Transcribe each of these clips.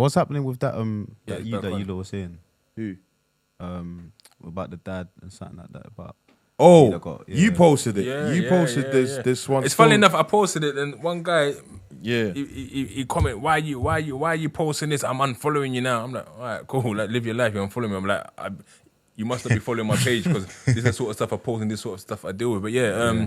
What's happening with that Yeah, that it's you back on. lot were saying? Who? About the dad and something like that about. Oh, Yeah. you posted it. Yeah, You yeah, posted yeah, this yeah. this one. It's funny story. enough. I posted it, and one guy, Yeah. he comment, why are you posting this? I'm unfollowing you now. I'm like, all right, cool. Like, live your life. You're unfollowing me. I'm like, you must not be following my page because this is the sort of stuff I post and this sort of stuff I deal with. But yeah,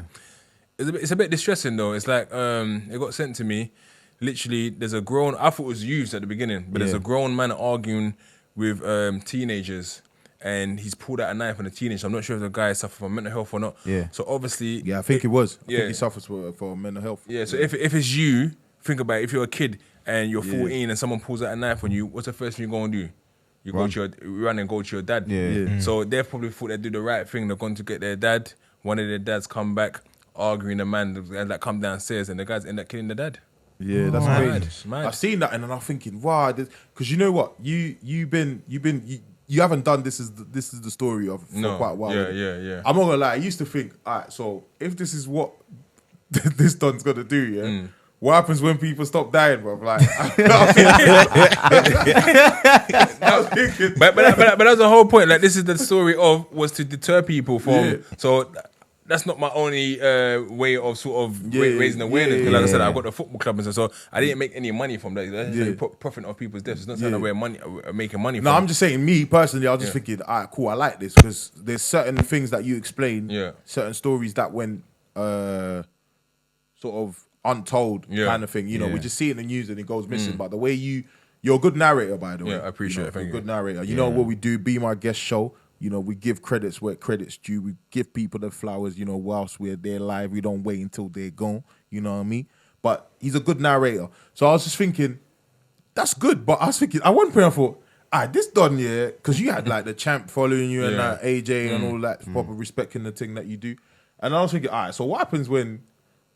it's a bit distressing though. It's like it got sent to me. Literally, there's a grown. I thought it was youths at the beginning, but there's a grown man arguing with teenagers. And he's pulled out a knife on a teenager. I'm not sure if the guy suffered from mental health or not. Yeah. So obviously... Yeah, I think it was. I Yeah. think he suffers for mental health. Yeah, so if it's you, think about it. If you're a kid and you're 14 and someone pulls out a knife on you, what's the first thing you're going to do? You run and go to your dad. Yeah. So they probably thought they do the right thing. They're going to get their dad. One of their dads come back, arguing the man, and like come downstairs, and the guys end up killing the dad. Yeah, that's Mad, crazy. mad. I've seen that, and then I'm thinking, wow, because you know what, you haven't done this is the story of for quite a while. Yeah. I'm not gonna lie. I used to think, all right, so if this is what this don's gonna do, what happens when people stop dying, bro? Like, I was thinking, But that's the whole point. Like, this is the story was to deter people from. Yeah. So that's not my only way of sort of raising awareness. Because like I said, I've got the football club and so I didn't make any money from that. That's profiting off people's deaths. It's not something where making money from. No, I'm just saying, me personally, I was just thinking, all right, cool, I like this because there's certain things that you explain, certain stories that went sort of untold kind of thing. You know, we just see it in the news and it goes missing. But the way you're a good narrator, by the way. Yeah, I appreciate it. Thank You're you. a good narrator. You know what we do? Be My Guest show. You know, we give credits where credits due. We give people the flowers, you know, whilst they're live. We don't wait until they're gone. You know what I mean? But he's a good narrator. So I was just thinking, that's good. But I was thinking, at one point I thought, this done, because you had like the champ following you and AJ and all that, proper respecting the thing that you do. And I was thinking, all right, so what happens when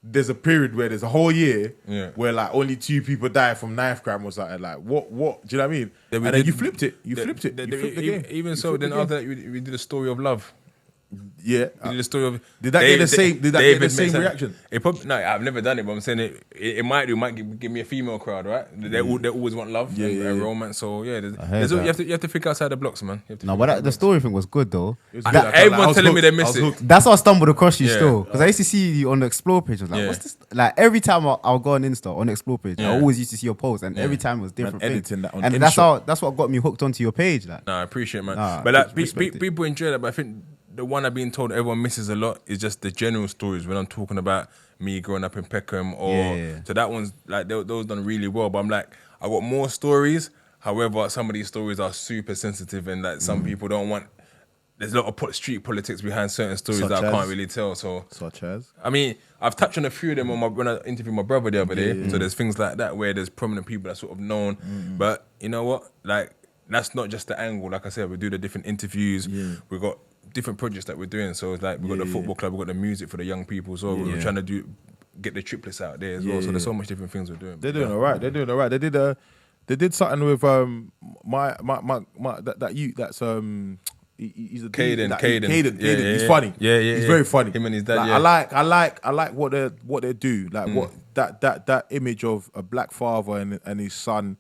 there's a period where there's a whole year where like only 2 people die from knife crime or something? Like, what? Do you know what I mean? And then you flipped it. You flipped it. You flipped the game. Even so, then after that, we did a story of love. Yeah. We did a story of. Did that get the same? Did that get the same reaction? It probably, no, I've never done it, but I'm saying it might give me a female crowd, right? They always want love and romance. So yeah, you have to think outside the blocks, man. But the story thing was good though. Everyone's telling me they miss it. That's how I stumbled across you still, because I used to see you on the Explore page. I was like, what's this? Like every time I'll go on Insta on the Explore page, I always used to see your post, and every time it was different. Editing that on and that's what got me hooked onto your page. Like, I appreciate it, man. But like, people enjoy that. But I think the one I've been told everyone misses a lot is just the general stories when I'm talking about me growing up in Peckham so that one's like those done really well. But I'm like, I got more stories. However, some of these stories are super sensitive and that some people don't want. There's a lot of street politics behind certain stories that I can't really tell. So, such as, I mean, I've touched on a few of them when I interviewed my brother the other day. So there's things like that where there's prominent people that sort of known. But you know what? Like, that's not just the angle. Like I said, we do the different interviews. We've got different projects that we're doing. So it's like we've got the football club, we've got the music for the young people. So we're trying to get the triplets out there as well. So there's so much different things we're doing. They're doing all right. They're doing all right. They did something with he's a Caden. He's funny. He's very funny. Him and his dad. I like what they do. Like what that image of a black father and his son,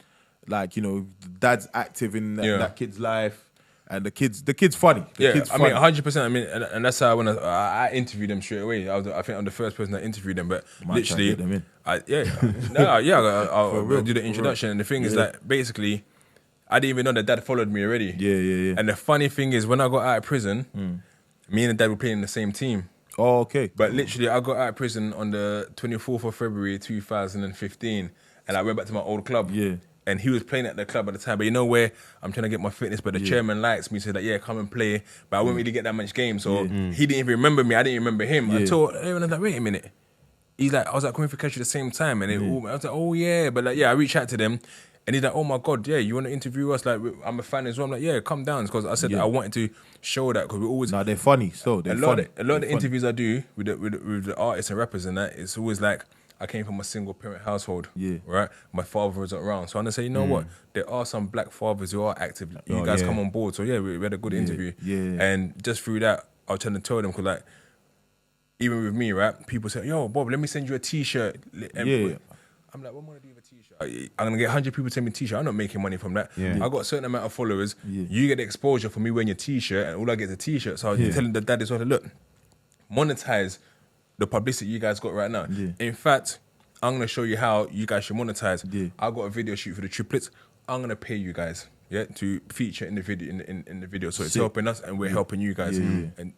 like, you know, dad's active in that kid's life. And the kid's funny. Kid's I mean, 100%. I mean, and that's how I interviewed them straight away. I think I'm the first person that interviewed them, but literally, I'll do the introduction. And the thing is that basically, I didn't even know that dad followed me already. Yeah. And the funny thing is, when I got out of prison, me and the dad were playing in the same team. Oh, okay. But literally, I got out of prison on the 24th of February 2015, and I went back to my old club. Yeah. And he was playing at the club at the time. But you know where I'm trying to get my fitness, but the chairman likes me, said that, come and play. But I wouldn't really get that much game. So he didn't even remember me. I didn't remember him. Until everyone was like, wait a minute. He's like, I was like, coming for catch you at the same time. And I was like, oh yeah. But like, I reached out to them. And he's like, oh my God, you want to interview us? Like, I'm a fan as well. I'm like, come down. Because I said I wanted to show that, because we always... No, they're funny. So they're funny. A lot of the interviews I do with the artists and rappers and that, it's always like, I came from a single parent household, right? My father wasn't around. So I'm going to say, you know what? There are some black fathers who are active. You guys come on board. So we had a good interview. And just through that, I was trying to tell them, because like, even with me, right? People say, yo, Bob, let me send you a T-shirt. I'm like, what am I gonna do with a t-shirt? I'm gonna get 100 people to send me a t-shirt. I'm not making money from that. Yeah. I got a certain amount of followers. You get the exposure for me wearing your t-shirt, and all I get is a t-shirt. So I was telling the daddies, look, monetize the publicity you guys got right now. Yeah. In fact, I'm gonna show you how you guys should monetize. Yeah. I got a video shoot for the triplets. I'm gonna pay you guys, to feature in the video in the video. So it's helping us, and we're helping you guys. And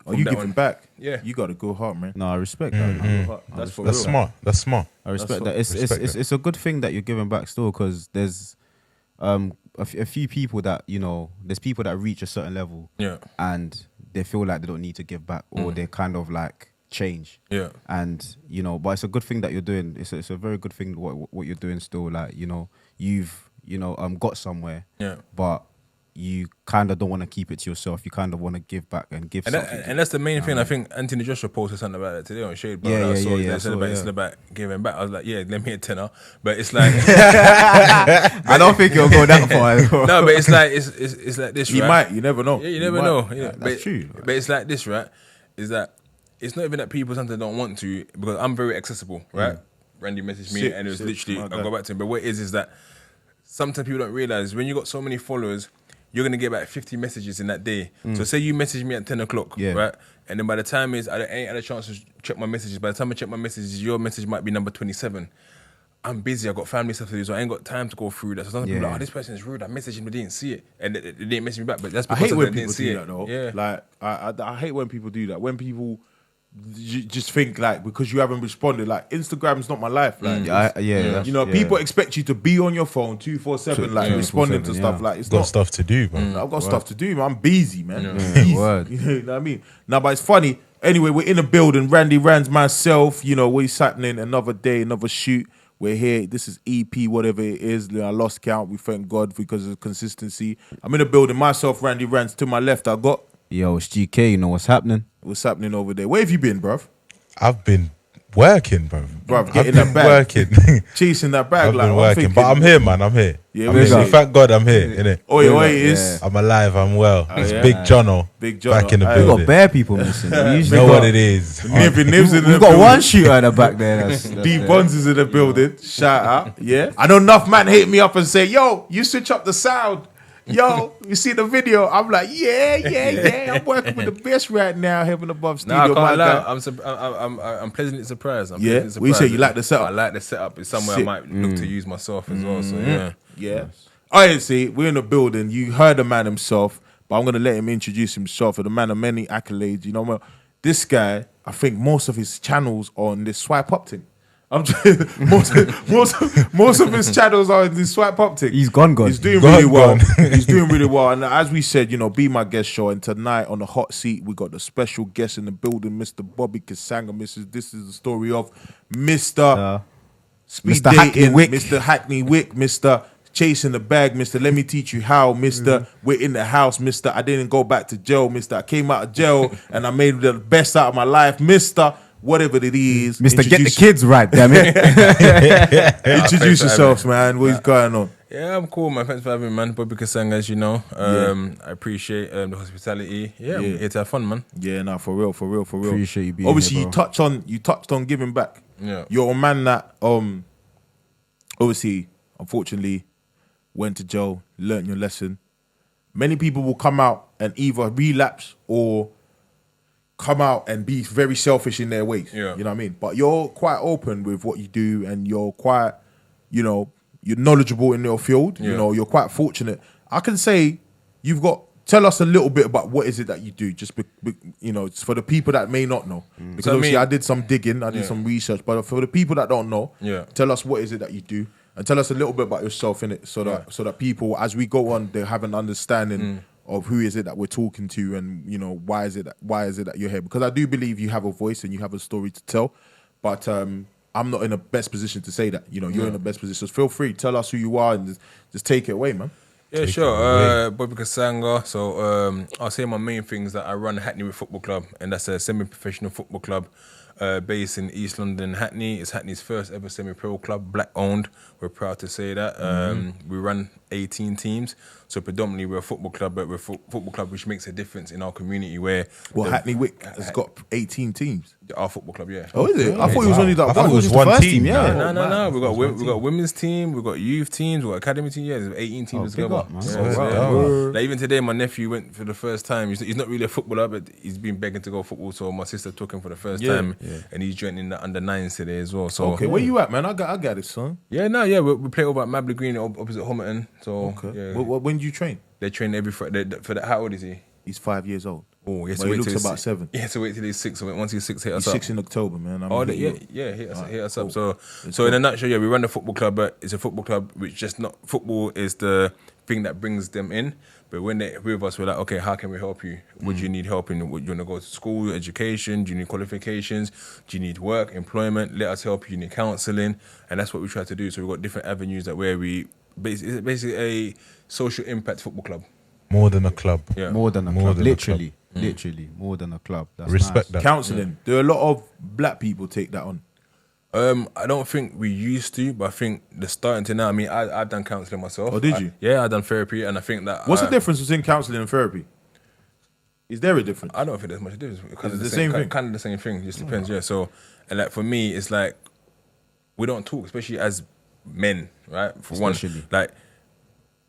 are you giving back? Yeah, you got a good heart, man. No, I respect that. That's for That's real. smart. That's smart. I respect that. Respect that. It's a good thing that you're giving back still, because there's a few people that, you know, there's people that reach a certain level, and they feel like they don't need to give back, or they kind of like change. Yeah. And you know, but it's a good thing that you're doing. It's a very good thing what you're doing still. Like, you know, you've got somewhere. Yeah. But you kind of don't want to keep it to yourself. You kind of want to give back and give And, something. and that's the main thing. I think Anthony Joshua posted something about it today on Shade. It's about giving back. I was like, yeah, let me a tenner. But it's like, I don't think it'll go that far. no, but it's like it's like this. You right? might. You never know. Yeah, you never know. That's but, true. But it's like this, right? Is that it's not even that people sometimes don't want to, because I'm very accessible, right? Randy messaged me and it was literally, I'll go back to him. But what it is that sometimes people don't realize when you got so many followers, you're going to get about 50 messages in that day. So say you message me at 10 o'clock, right? And then by the time I ain't had a chance to check my messages. By the time I check my messages, your message might be number 27. I'm busy, I got family stuff to do, so I ain't got time to go through that. So some people are like, this person is rude, I messaged him, but didn't see it. And they didn't message me back, but that's I because hate when they people didn't see do it. that though. Yeah. Like I hate when people do that. When people just think like because you haven't responded, like Instagram's not my life. Like you know, people expect you to be on your phone 247, like responding to stuff. Like it's Got not stuff to do, man. I've got stuff to do, man. I'm busy, man. Word. You know what I mean? Now, but it's funny. Anyway, we're in the building. Randy Rands, myself. You know, what's happening? Another day, another shoot. We're here. This is EP, whatever it is. I lost count. We thank God because of consistency. I'm in the building. Myself, Randy Rands. To my left, I got. Yo, it's GK. You know what's happening? What's happening over there? Where have you been, bruv? I've been working, bro. Bruv, getting that bag. Working. Chasing that bag. I've like, been working. thinking, But I'm here, man. I'm here. Yeah, I'm we here. got- Thank God I'm here, innit? Oi, is. I'm alive. I'm well. It's yeah? Big Jono. Big Jono. Back in the Aye. We building. got bare people missing. We usually Know got, what it is. Nibs in the We've got building. one shooter at the back there. That's D there. Bonds is in the building. Shout out. Yeah. I know enough man hit me up and say, yo, you switch up the sound. Yo, you see the video? I'm like, yeah. I'm working with the best right now, heaven above studio. Nah, I can't my lie. guy. I'm pleasantly surprised. I'm Yeah? pleasantly What you say, surprised. you like the setup? I like the setup. It's somewhere Sick. I might look to use myself as well. So yeah. Yeah. I didn't see. We're in the building. You heard the man himself, but I'm gonna let him introduce himself. For the man of many accolades, you know what? This guy, I think most of his channels are on this swipe up thing. I'm just, most of his channels are in this swipe up thing. He's gone. He's doing Gone, really well. gone. He's doing really well. And as we said, you know, be my guest show. And tonight on the hot seat, we got the special guest in the building, Mr. Bobby Kasanga. This is the story of Mr. Speed Mr. Hackney dating, Wick. Mr. Hackney Wick, Mr. Chasing the bag, Mr. Let me teach you how, Mr. We're in the house, Mr. I didn't go back to jail, Mr. I came out of jail and I made the best out of my life, Mr. Whatever it is. Mr. Get the Introduce- kids right, damn it. Introduce Thanks for yourselves, having man. What's going on? Yeah, I'm cool, man. Thanks for having me, man. Bobby Kasanga, as you know. I appreciate the hospitality. Yeah, I'm here to have fun, man. Yeah, no, for real. Appreciate you being Obviously, here, you bro. touched on giving back. Yeah. You're a man that obviously, unfortunately, went to jail, learnt your lesson. Many people will come out and either relapse or come out and be very selfish in their ways. Yeah. You know what I mean? But you're quite open with what you do and you're quite, you know, you're knowledgeable in your field. You Yeah. know, you're quite fortunate. I can say tell us a little bit about what is it that you do, just, you know, it's for the people that may not know. Because So, I obviously mean- I did some digging, I did some research, but for the people that don't know, tell us what is it that you do. And tell us a little bit about yourself in it, so that people, as we go on, they have an understanding of who is it that we're talking to, and you know why is it that you're here? Because I do believe you have a voice and you have a story to tell, but I'm not in the best position to say that. You know, you're in the best position. So feel free, tell us who you are, and just take it away, man. Yeah, sure. Bobby Kasanga. So I'll say my main things that I run Hackney Football Club, and that's a semi-professional football club based in East London, Hackney. It's Hackney's first ever semi-pro club, black owned. We're proud to say that. We run 18 teams, so predominantly we're a football club, but we're a football club which makes a difference in our community. Where Well, Hackney Wick has got 18 teams. Our football club, yeah. Oh, is it? I thought it was only that I thought it was just the one first team. yeah. No. We got women's team, we got youth teams, we got academy team. Yeah, there's 18 teams big together. up, man. Like even today, my nephew went for the first time. He's not really a footballer, but he's been begging to go football. So my sister took him for the first time, and he's joining the under-9s today as well. So Okay, where you at, man? I got it, son. Yeah, we play over at Mabley Green opposite Homerton. So yeah. When do you train? They train every Friday. For that, how old is he? He's 5 years old. Oh, yes. Well, he looks about 7. Yeah, so wait till he's 6. So once he's 6, hit us He's up. 6 in October, man. Hit us up. So in a nutshell, we run the football club, but it's a football club which just not football is the thing that brings them in. But when they're with us, we're like, okay, how can we help you? What do you need help in? Would you want to go to school, education? Do you need qualifications? Do you need work, employment? Let us help you. You need counselling, and that's what we try to do. So we've got different avenues that where we it's basically a social impact football club. More than a club. Yeah, More than a club. Literally, more than a club. That's Respect nice. that. Counselling. There are a lot of black people take that on. I don't think we used to, but I think they're starting to now. I mean, I've done counselling myself. Oh, did you? Yeah, I've done therapy, and I think that. What's the difference between counselling and therapy? Is there a difference? I don't think there's much difference. Is it the same thing? Kind of the same thing. Just depends. Yeah. So, and like for me, it's like we don't talk, especially as men, right? For Especially. one, like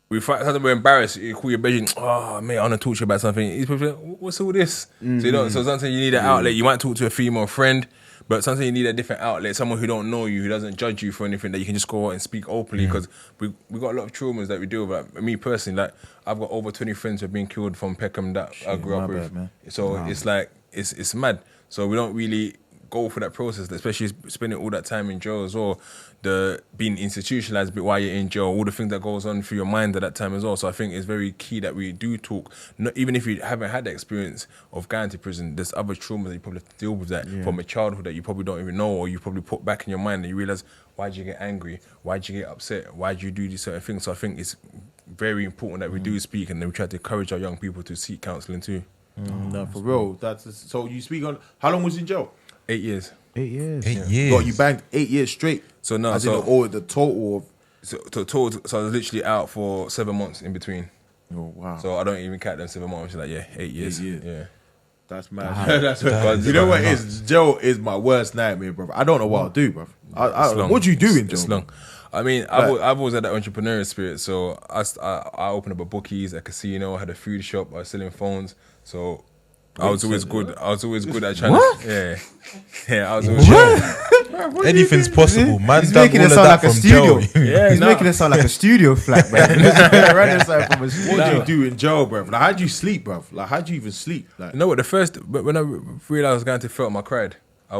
we fight. Sometimes we're embarrassed. You call your bedroom, oh mate, I want to talk to you about something. He's probably like, what's all this? So you know. So sometimes you need an outlet. You might talk to a female friend. But sometimes you need a different outlet, someone who don't know you, who doesn't judge you for anything, that you can just go out and speak openly. Because we got a lot of traumas that we deal with. Like me personally, like I've got over 20 friends who have been killed from Peckham that I grew up with. man. So it's like it's mad. So we don't really go through that process, especially spending all that time in jail as well. The being institutionalized while you're in jail, all the things that goes on through your mind at that time as well. So I think it's very key that we do talk. Not, even if you haven't had the experience of going to prison, there's other traumas that you probably have to deal with that from a childhood that you probably don't even know, or you probably put back in your mind and you realize, why did you get angry? Why did you get upset? Why did you do these certain things? So I think it's very important that we do speak, and then we try to encourage our young people to seek counselling too. No, for real. So you speak on. How long was you in jail? 8 years. 8 years. 8 years. God, you banged 8 years straight. So no, As in the total of. So I was literally out for 7 months in between. Oh wow. So I don't even count them 7 months. Like 8 years. 8 years. Yeah. That's mad. You know what it is? Jail is my worst nightmare, bro. I don't know what I'll do, bro. What do you do in jail? It's long. I mean, I've always had that entrepreneurial spirit. So I opened up a bookies, a casino, I had a food shop, I was selling phones. So I was always good. I was always good at trying to. Yeah, I was always Anything's possible. Man's He's done making all it of sound that like a from studio. jail. Yeah, He's making it sound like a studio flat, man. What do you do in jail, bro? Like, how do you sleep, bro? Like, how do you even sleep? Like, You know what? When I realized I was going to film, I cried. I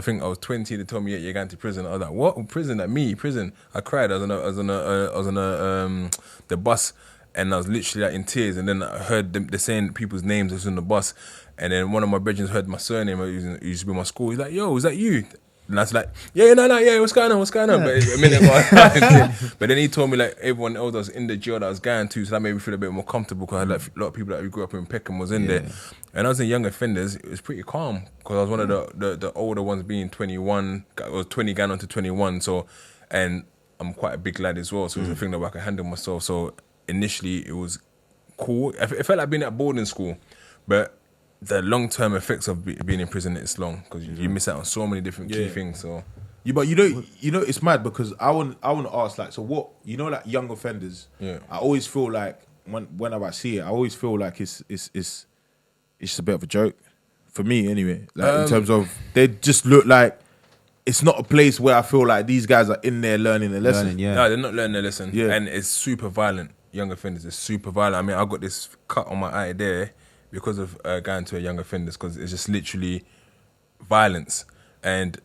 think I was 20. They told me, yeah, you're going to prison. I was like, what? Prison? Like me? Prison? I cried. I was on the bus, and I was literally like in tears. And then I heard them saying people's names as on the bus, and then one of my brethren heard my surname. He used to be in my school. He's like, yo, is that you? And I was like, yeah, what's going on? But a minute ago, but then he told me like everyone else that was in the jail that I was going to, so that made me feel a bit more comfortable, because I had like a lot of people that we grew up in Peckham was in there. And I was in young offenders. It was pretty calm, because I was one of the older ones, being 21, or 20 going on to 21. So, and I'm quite a big lad as well, so it was a thing that I could handle myself. So initially it was cool. It felt like being at boarding school, but the long-term effects of being in prison, it's long, because you miss out on so many different key things. So but you know, it's mad, because I want to ask, like, so what, like young offenders. Yeah. I always feel like whenever I see it, I always feel like it's just a bit of a joke for me, anyway. Like in terms of, they just look like it's not a place where I feel like these guys are in there learning a lesson. no, they're not learning their lesson. Yeah. And it's super violent. Young offenders is super violent. I mean, I got this cut on my eye there because of going to a young offenders, because it's just literally violence. And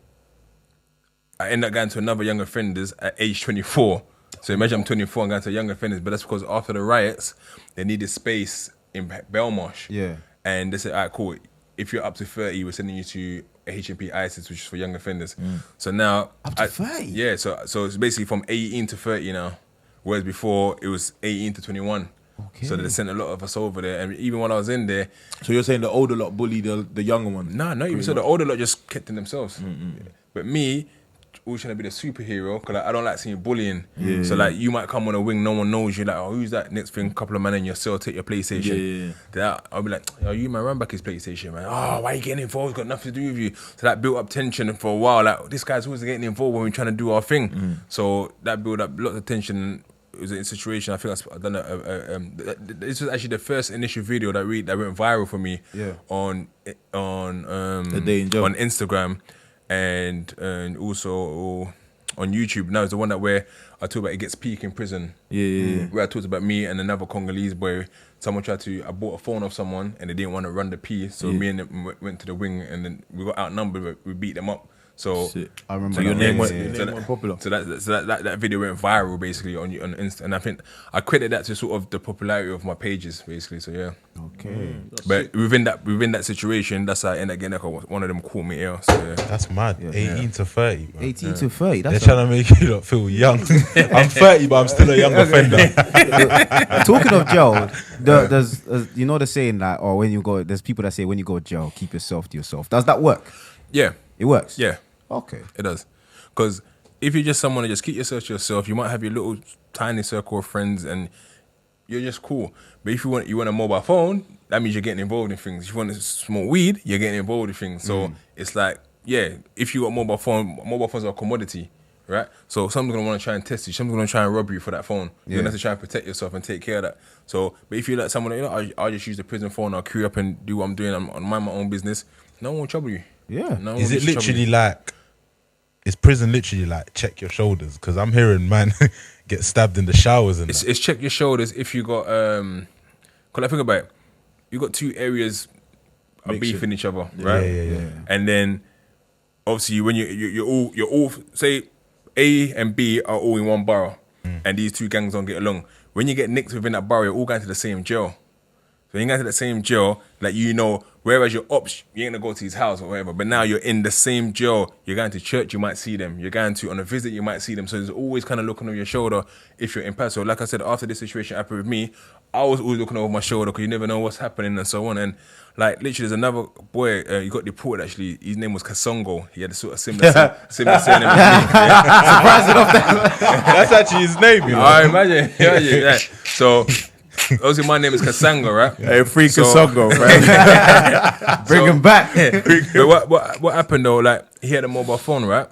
I ended up going to another young offenders at age 24. So imagine I'm 24 and going to young offenders, but that's because after the riots, they needed space in Belmarsh. Yeah. And they said, all right, cool. If you're up to 30, we're sending you to HMP ISIS, which is for young offenders. So now... Up to 30? Yeah, so it's basically from 18 to 30 now. Whereas before, it was 18 to 21. Okay. So they sent a lot of us over there. And even when I was in there... So you're saying the older lot bully the younger one? No, not even so. The older lot just kept in themselves. But me, always trying to be the superhero because like, I don't like seeing bullying. So like you might come on a wing, no one knows you. Like, oh, who's that? Next thing, couple of men in your cell take your PlayStation. Then I'll be like, oh, you man, run back his PlayStation, man. Oh, why are you getting involved? It's got nothing to do with you. So that built up tension for a while. Like this guy's always getting involved when we're trying to do our thing. So that built up lots of tension. It was a situation. I think I've done this was actually the first initial video that went viral for me on Instagram and also on YouTube. Now it's the one where I talk about it gets peak in prison. Where I talked about me and another Congolese boy. I bought a phone off someone and they didn't want to run the P, so me and them went to the wing and then we got outnumbered. But we beat them up. So I remember. So your name went popular. So that video went viral basically on Insta, and I think I credit that to sort of the popularity of my pages basically. So yeah. Okay. But within that situation, that's how I ended up getting like one of them caught me here. So yeah. That's mad. 18 to 30. Bro. 18 to 30. They're trying to make you lot feel young. I'm 30, but I'm still a young offender. Talking of jail, there's you know the saying like, oh, when you go, there's people that say when you go to jail, keep yourself to yourself. Does that work? Yeah. It works. Yeah. Okay. It does. Because if you're just someone to just keep yourself to yourself, you might have your little tiny circle of friends and you're just cool. But if you want a mobile phone, that means you're getting involved in things. If you want to smoke weed, you're getting involved in things. So it's like, yeah, if you got mobile phones are a commodity, right? So someone's going to want to try and test you. Someone's going to try and rob you for that phone. You're going to have to try and protect yourself and take care of that. So, but if you're like someone, I'll just use the prison phone, I'll queue up and do what I'm doing, I'll mind my own business, no one will trouble you. Yeah. No Is it literally like, is prison literally like check your shoulders? Because I'm hearing man get stabbed in the showers and it's check your shoulders if you got cause I think about it, you got two areas of beefing each other, right? Yeah. And then obviously when you're all say A and B are all in one borough and these two gangs don't get along. When you get nicked within that borough, you're all going to the same jail. So you go to the same jail, like whereas your ops, you ain't gonna go to his house or whatever, but now you're in the same jail, you're going to church, you might see them. You're going to, on a visit, you might see them. So there's always kind of looking over your shoulder if you're in pass. So like I said, after this situation happened with me, I was always looking over my shoulder because you never know what's happening and so on. And like literally there's another boy, he got deported actually, his name was Kasanga. He had a sort of similar surname as me. Surprised enough that that's actually his name, you know. I imagine. Yeah. So obviously my name is Kasanga, right? Hey, free Kasanga, right? bring him back. But what happened though? Like he had a mobile phone, right?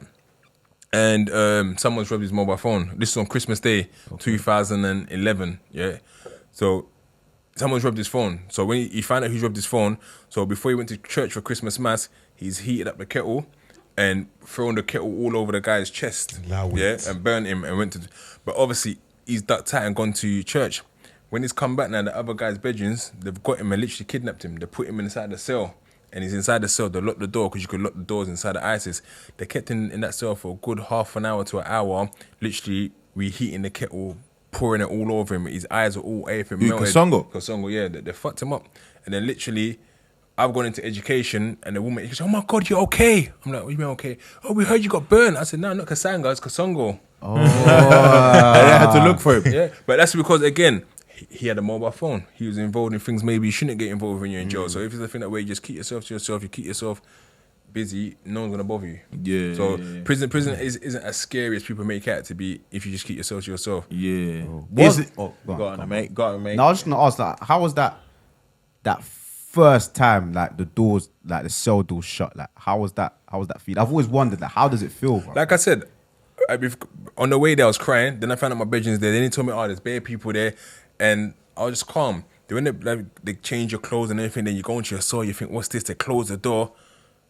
And someone's robbed his mobile phone. This is on Christmas Day, 2011. Yeah. So someone's robbed his phone. So when he found out who's robbed his phone, so before he went to church for Christmas mass, he's heated up the kettle and thrown the kettle all over the guy's chest. And burnt him and went to. But obviously he's ducked out and gone to church. When he's come back now, the other guy's bedrooms, they've got him and literally kidnapped him. They put him inside the cell. And he's inside the cell. They locked the door because you could lock the doors inside the ISIS. They kept him in that cell for a good half an hour to an hour, literally reheating the kettle, pouring it all over him. His eyes are all everything melted. Kasanga, yeah. They fucked him up. And then literally, I've gone into education and the woman, she goes, oh my God, you're okay. I'm like, what do you mean okay? Oh, we heard you got burned. I said, no, not Kasanga, it's Kasanga. Oh. And I had to look for him. Yeah, but that's because, again, he had a mobile phone. He was involved in things maybe you shouldn't get involved when you're in jail. So if it's a thing that way, you just keep yourself to yourself, you keep yourself busy, no one's gonna bother you. Yeah. So prison isn't as scary as people make it out to be if you just keep yourself to yourself. Yeah. Go on, mate. Go on, mate. Now I was just gonna ask, like, how was that first time, like the doors, like the cell doors shut? Like, how was that feel? I've always wondered, like, how does it feel, bro? Like I said, on the way there I was crying. Then I found out my bedroom's there. Then they told me, oh, there's bare people there. And I was just calm. Then when they change your clothes and everything, then you go into your cell, you think, what's this? They close the door.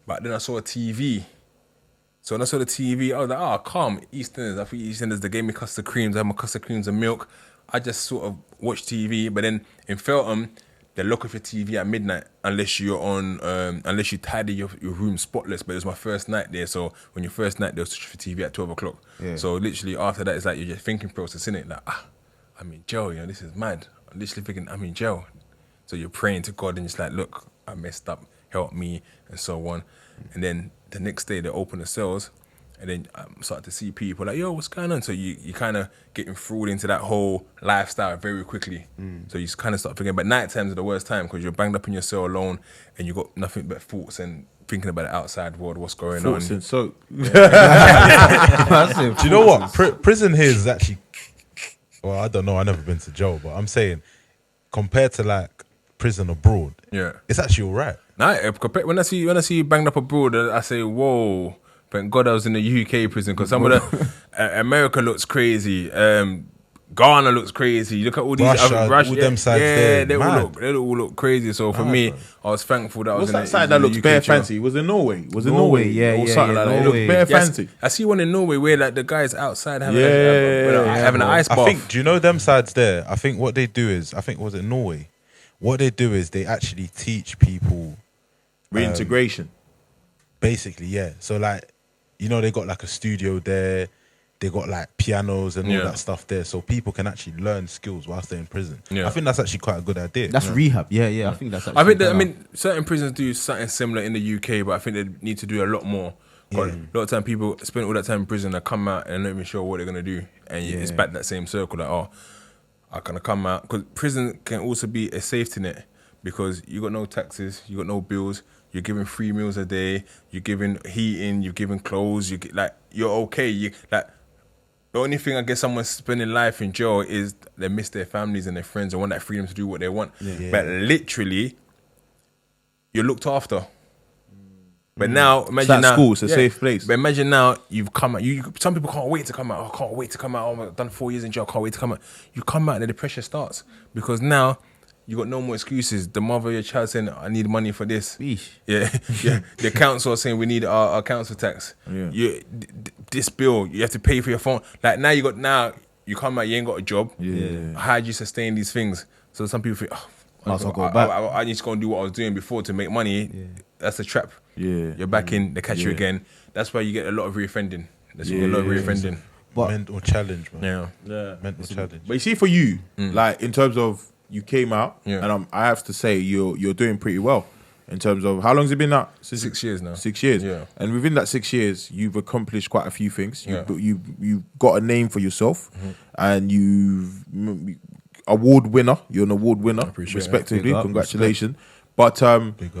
But then I saw a TV. So when I saw the TV, I was like, calm. EastEnders. I think EastEnders, they gave me custard creams. I had my custard creams and milk. I just sort of watched TV. But then in Feltham, they lock off your TV at midnight unless you tidy your room spotless. But it was my first night there. So when your first night, they'll switch for TV at 12 o'clock. Yeah. So literally after that, it's like you're just thinking process, innit? Like, I'm in jail, this is mad. I'm literally thinking, I'm in jail. So you're praying to God and just like, look, I messed up, help me, and so on. And then the next day they open the cells and then I'm starting to see people like, yo, what's going on? So you kind of get enthralled into that whole lifestyle very quickly. So you kind of start thinking, but night times are the worst time because you're banged up in your cell alone and you got nothing but thoughts and thinking about the outside world, what's going Thoughts on. and so. Do you know what? Prison here is actually. Well, I don't know. I've never been to jail, but I'm saying compared to like prison abroad, it's actually all right. Nah, when I see you banged up abroad, I say, whoa. Thank God I was in the UK prison, because some of the America looks crazy. Ghana looks crazy. You look at all these Russia, all them sides there, they all look crazy. So for me, I was thankful that I was in that side that looks bare fancy? Was in Norway? Was in Norway? Yeah, or something like that. It Norway. looks bare fancy. I see one in Norway where like the guys outside having an ice bath. I think, do you know them sides there? I think what they do is, was it Norway? What they do is they actually teach people Reintegration. Basically, yeah. So like, you know, they got like a studio there. They got like pianos and all that stuff there, so people can actually learn skills whilst they're in prison. I think that's actually quite a good idea. That's rehab. Yeah. I think that's. I mean, certain prisons do something similar in the UK, but I think they need to do a lot more. A lot of time people spend all that time in prison, they come out and they're not even sure what they're gonna do, and it's back to that same circle. Like, oh, I kind of come out, because prison can also be a safety net, because you got no taxes, you got no bills. You're giving 3 meals a day. You're giving heating. You're giving clothes. You're okay. The only thing I guess someone's spending life in jail is they miss their families and their friends and want that freedom to do what they want. But literally, you're looked after. But now, imagine now, school, it's a safe place. But imagine now you've come out. Some people can't wait to come out. I can't wait to come out. Oh, I've done 4 years in jail. I can't wait to come out. You come out and the pressure starts, because now you got no more excuses. The mother of your child saying, I need money for this. Yeah. The council saying, we need our council tax. This bill, you have to pay for your phone. Like now you come out, you ain't got a job. How do you sustain these things? So some people think, I need to go and do what I was doing before to make money. That's a trap. You're back in, they catch you again. That's why you get a lot of reoffending. But mental challenge, man. Mental challenge. But you see, for you, like in terms of, you came out, and I have to say you're doing pretty well in terms of, how long has it been now? 6 years now. 6 years, and within that 6 years, you've accomplished quite a few things. You've got a name for yourself, and you've award winner. You're an award winner, respectively. Congratulations. But how did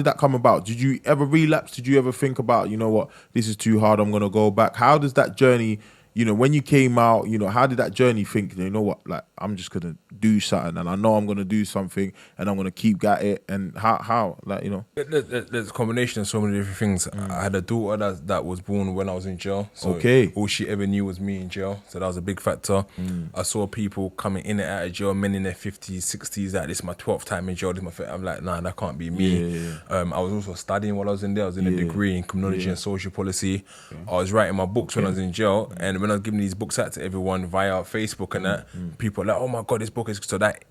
that come about? Did you ever relapse? Did you ever think about, you know what, this is too hard, I'm gonna go back? How does that journey? You know, when you came out, you know, how did that journey think, you know what, like, I'm just going to do something, and I know I'm going to do something, and I'm going to keep at it, and how, like, you know? There's a combination of so many different things. I had a daughter that was born when I was in jail. So all she ever knew was me in jail. So that was a big factor. I saw people coming in and out of jail, men in their 50s, 60s, that this is my 12th time in jail. I'm like, nah, that can't be me. I was also studying while I was in there. I was in a degree in criminology and social policy. I was writing my books when I was in jail, and when I was giving these books out to everyone via Facebook and that, people were like, oh my God, this book is, so that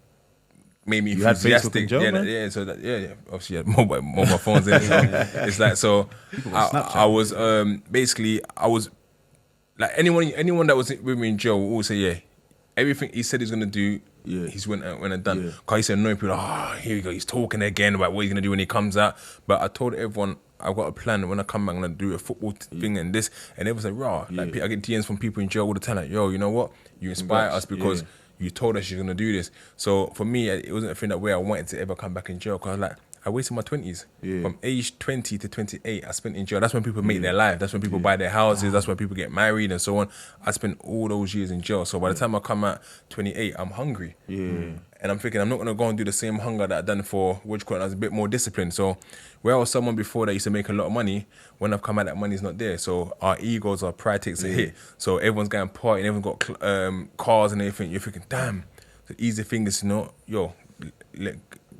made me enthusiastic. Obviously, mobile phones in it. So it's like, so I was basically, I was like, anyone that was with me in jail will always say, everything he said he's gonna do, he's went and done. Cause he said, annoying people, here we go, he's talking again about what he's gonna do when he comes out. But I told everyone, I've got a plan. When I come back, I'm gonna do a football thing and this. And everyone's like, raw. Like, I get DMs from people in jail all the time, like, yo, you know what? You inspire us because you told us you're gonna do this. So for me, it wasn't a thing that way I wanted to ever come back in jail. Cause I was like, I wasted my 20s. From age 20 to 28, I spent in jail. That's when people make their life. That's when people buy their houses. That's when people get married and so on. I spent all those years in jail. So by the time I come out 28, I'm hungry. And I'm thinking, I'm not going to go and do the same hunger that I've done for which I was a bit more disciplined. So where I was someone before that used to make a lot of money, when I've come out, that money's not there. So our egos, our pride takes a hit. So everyone's going partying, everyone's got cars and everything. You're thinking, damn, the easy thing is,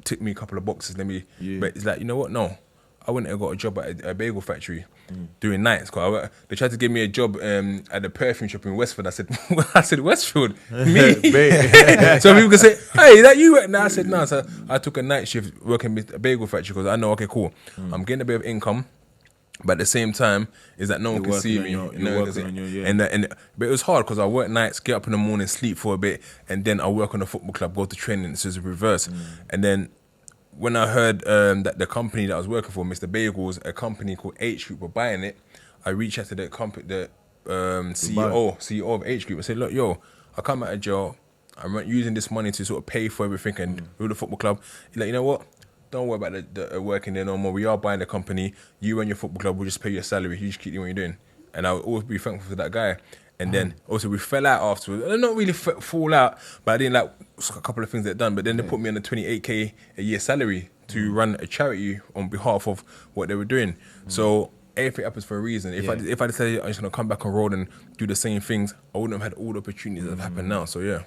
tick me a couple of boxes, let me. But it's like, you know what? No, I went and got a job at a bagel factory doing nights. Cause they tried to give me a job at the perfume shop in Westfield. I said, Westfield? Me? So people can say, hey, that you? No, I said, no. So I took a night shift working with a bagel factory because I know, okay, cool. I'm getting a bit of income. But at the same time, is that no one can see me. But it was hard because I work nights, get up in the morning, sleep for a bit, and then I work on a football club, go to training. So it's a reverse. And then when I heard that the company that I was working for, Mr. Bagels, a company called H Group, were buying it, I reached out to the company, CEO of H Group. I said, look, yo, I come out of jail. I'm using this money to sort of pay for everything and build a football club. He's like, you know what? Don't worry about the working there no more. We are buying the company. You and your football club will just pay your salary. You just keep doing what you're doing. And I'll always be thankful for that guy. And then also we fell out afterwards. Not really fall out, but I didn't like a couple of things they'd done. But then they put me on a 28k a year salary to run a charity on behalf of what they were doing. So everything happens for a reason. If I decided I'm just gonna come back on road and do the same things, I wouldn't have had all the opportunities that have happened now. So yeah.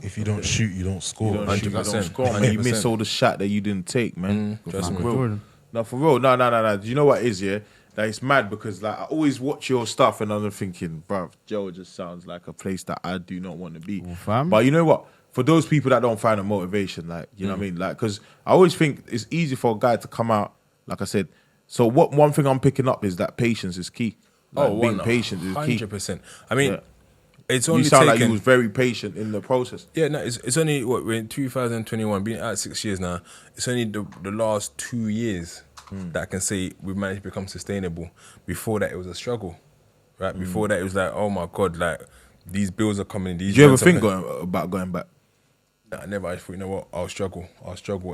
If you don't shoot, you don't score. You don't shoot, you don't score, man. You miss all the shot that you didn't take, man. Trust me. No, for real. No. Do you know what it is, yeah? Like, it's mad because like I always watch your stuff and I'm thinking, bruv, Joe just sounds like a place that I do not want to be. But you know what? For those people that don't find a motivation, like, you know what I mean? Like, because I always think it's easy for a guy to come out, like I said. So one thing I'm picking up is that patience is key. Like, being patient is key. 100%. I mean, it's only you sound like you was very patient in the process. Yeah, no, it's only, we're in 2021, been out 6 years now. It's only the last 2 years that I can say we've managed to become sustainable. Before that, it was a struggle, right? Before that, it was like, oh my God, like, these bills are coming. Did you ever think about going back? Nah, I never. I thought, you know what, I'll struggle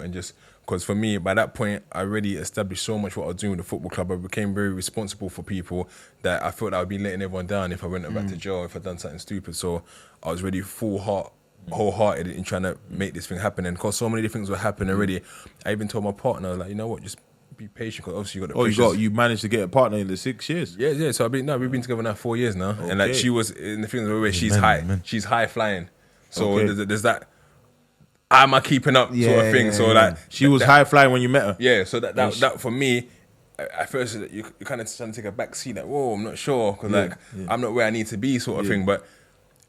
and just, because for me, by that point, I already established so much what I was doing with the football club. I became very responsible for people that I felt I would be letting everyone down if I went back to jail, if I'd done something stupid. So I was really wholehearted in trying to make this thing happen. And because so many things were happening already, I even told my partner, like, you know what, just be patient, because obviously you got the patience. You managed to get a partner in the 6 years. Yeah. So we've been together now 4 years now, and like she was in the things where she's high flying. So there's that. Am I keeping up sort of thing? So like she was high flying when you met her. Yeah. So that for me, at first you kind of trying to take a back seat. Like, whoa, I'm not sure, because I'm not where I need to be, sort of thing. But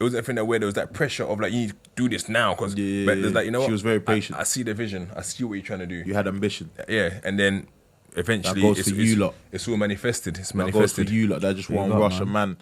it was a thing that where there was that pressure of like, you need to do this now, because there's like, you know what? She was very patient. I see the vision. I see what you're trying to do. You had ambition. Yeah, and then eventually it's all manifested. It's manifested. That goes for you lot. That just won't rush a man.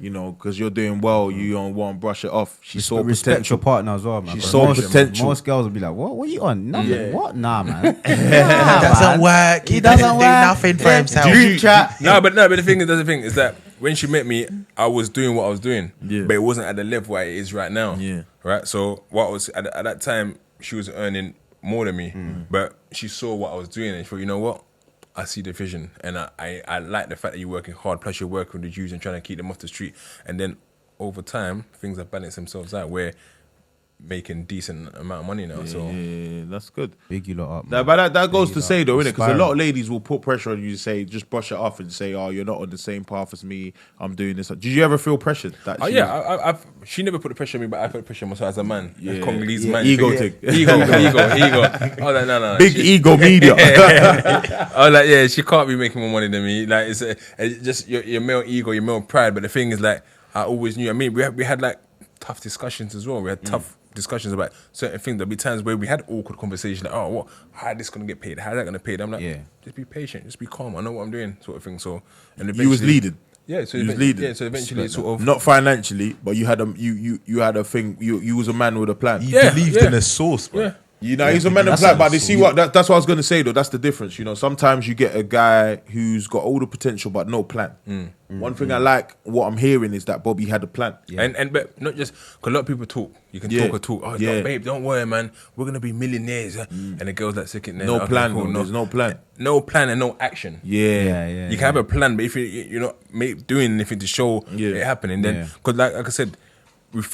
You know, because you're doing well. You don't want to brush it off. She saw respect your partner as well, man. She saw potential. Most girls will be like, "What? What are you on? Nothing. What? Nah, man. Doesn't work. He doesn't do nothing for himself." No, but the thing is that when she met me, I was doing what I was doing, but it wasn't at the level where it is right now. Yeah. Right. So what was at that time, she was earning more than me, but she saw what I was doing, and she thought, you know what? I see the vision, and I like the fact that you're working hard, plus you're working with the Jews and trying to keep them off the street. And then over time, things have balanced themselves out. We're making decent amount of money now. Yeah, that's good. Big you lot up. Now, but that goes to say, though, innit? Because a lot of ladies will put pressure on you to say, just brush it off and say, oh, you're not on the same path as me. I'm doing this. Did you ever feel pressured? She never put the pressure on me, but I put the pressure on myself as a man. Yeah. Congolese man. Ego thing. Ego. I was like, no. Big ego media. I was like, yeah, she can't be making more money than me. Like, it's just your male ego, your male pride. But the thing is, like, I always knew. I mean, we had like tough discussions as well. We had tough discussions about certain things. There'll be times where we had awkward conversations, like, oh, how this gonna get paid? How's that gonna pay? I'm like, just be patient, just be calm. I know what I'm doing, sort of thing. So, and you was leading. Yeah, so you was leading. Yeah, so eventually, sort of not financially, but you had a thing. You was a man with a plan. You believed in a source, bro. Yeah. You know, he's a man of plan, but you see that's what I was going to say, though. That's the difference. You know, sometimes you get a guy who's got all the potential but no plan. One thing I like, what I'm hearing, is that Bobby had a plan. Yeah. But not just, because a lot of people talk. You can talk. Oh, no, babe, don't worry, man. We're going to be millionaires. And the girl's like sitting there. No plan, cool, there's no plan. No plan and no action. Yeah. You can have a plan, but if you're not doing anything to show it happening, then, because like I said,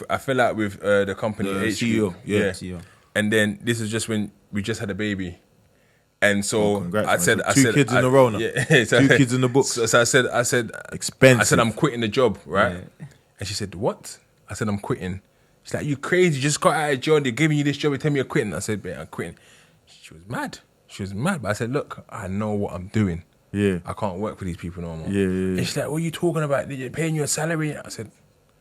I fell out with the company, CEO. CEO. And then this is just when we just had a baby, and so I said, two kids in a row now. So 2 kids in the books. So I said, expensive. I said, I'm quitting the job, right? Yeah. And she said, what? I said, I'm quitting. She's like, you crazy? You just got out of jail. They're giving you this job. You tell me you're quitting. I said, babe, I'm quitting. She was mad. But I said, look, I know what I'm doing. Yeah. I can't work for these people no more. Yeah. And she's like, what are you talking about? They're paying you a salary. I said,